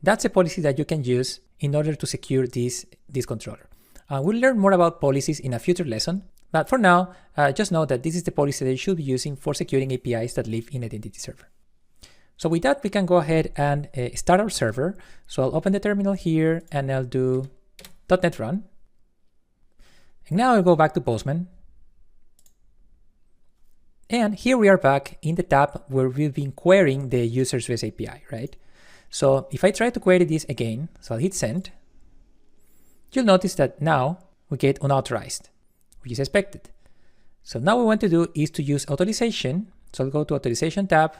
That's a policy that you can use in order to secure this controller. We'll learn more about policies in a future lesson, but for now, just know that this is the policy that you should be using for securing APIs that live in identity server. So with that, we can go ahead and start our server. So I'll open the terminal here and I'll do .NET run. And now I'll go back to Postman. And here we are back in the tab where we've been querying the user's REST API, right? So if I try to query this again, so I'll hit send, you'll notice that now we get unauthorized, which is expected. So now what we want to do is to use authorization. So I'll go to authorization tab.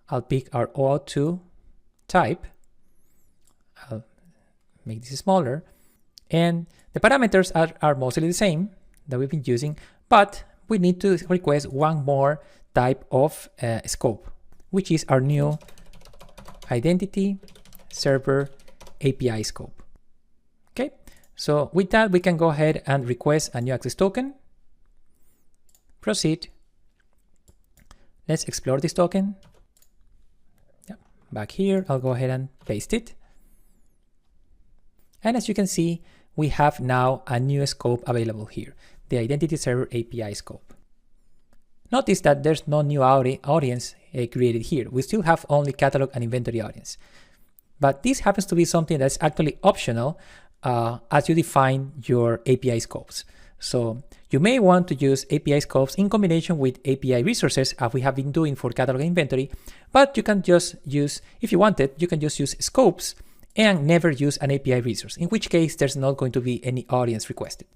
I'll pick our OAuth2 type. I'll make this smaller. And the parameters are mostly the same that we've been using, but we need to request one more type of scope, which is our new identity server API scope. Okay, so with that, we can go ahead and request a new access token. Proceed. Let's explore this token. Yeah, back here, I'll go ahead and paste it. And as you can see, we have now a new scope available here, the Identity Server API scope. Notice that there's no new audience created here. We still have only catalog and inventory audience. But this happens to be something that's actually optional as you define your API scopes. So you may want to use API scopes in combination with API resources, as we have been doing for catalog and inventory, but you can just use, if you wanted, you can just use scopes and never use an API resource, in which case there's not going to be any audience requested.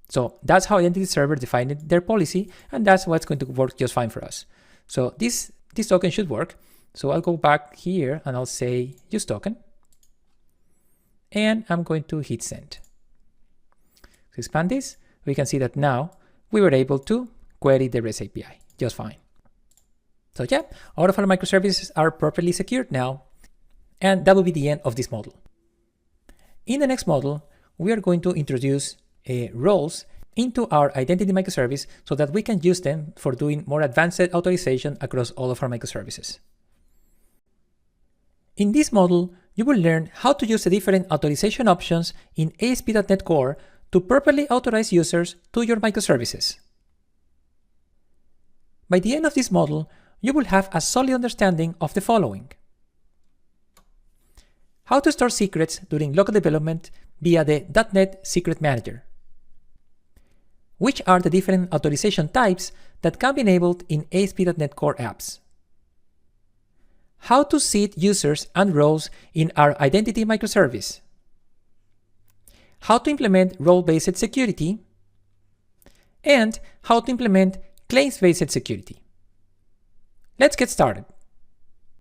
So that's how Identity Server defined their policy, and that's what's going to work just fine for us. So this token should work. So I'll go back here and I'll say use token, and I'm going to hit send. To expand this, we can see that now we were able to query the REST API just fine. So yeah, all of our microservices are properly secured now, and that will be the end of this model. In the next model, we are going to introduce roles into our identity microservice so that we can use them for doing more advanced authorization across all of our microservices. In this model, you will learn how to use the different authorization options in ASP.NET Core to properly authorize users to your microservices. By the end of this model, you will have a solid understanding of the following: how to store secrets during local development via the .NET Secret Manager, which are the different authorization types that can be enabled in ASP.NET Core apps, how to seed users and roles in our identity microservice, how to implement role-based security, and how to implement claims-based security. Let's get started.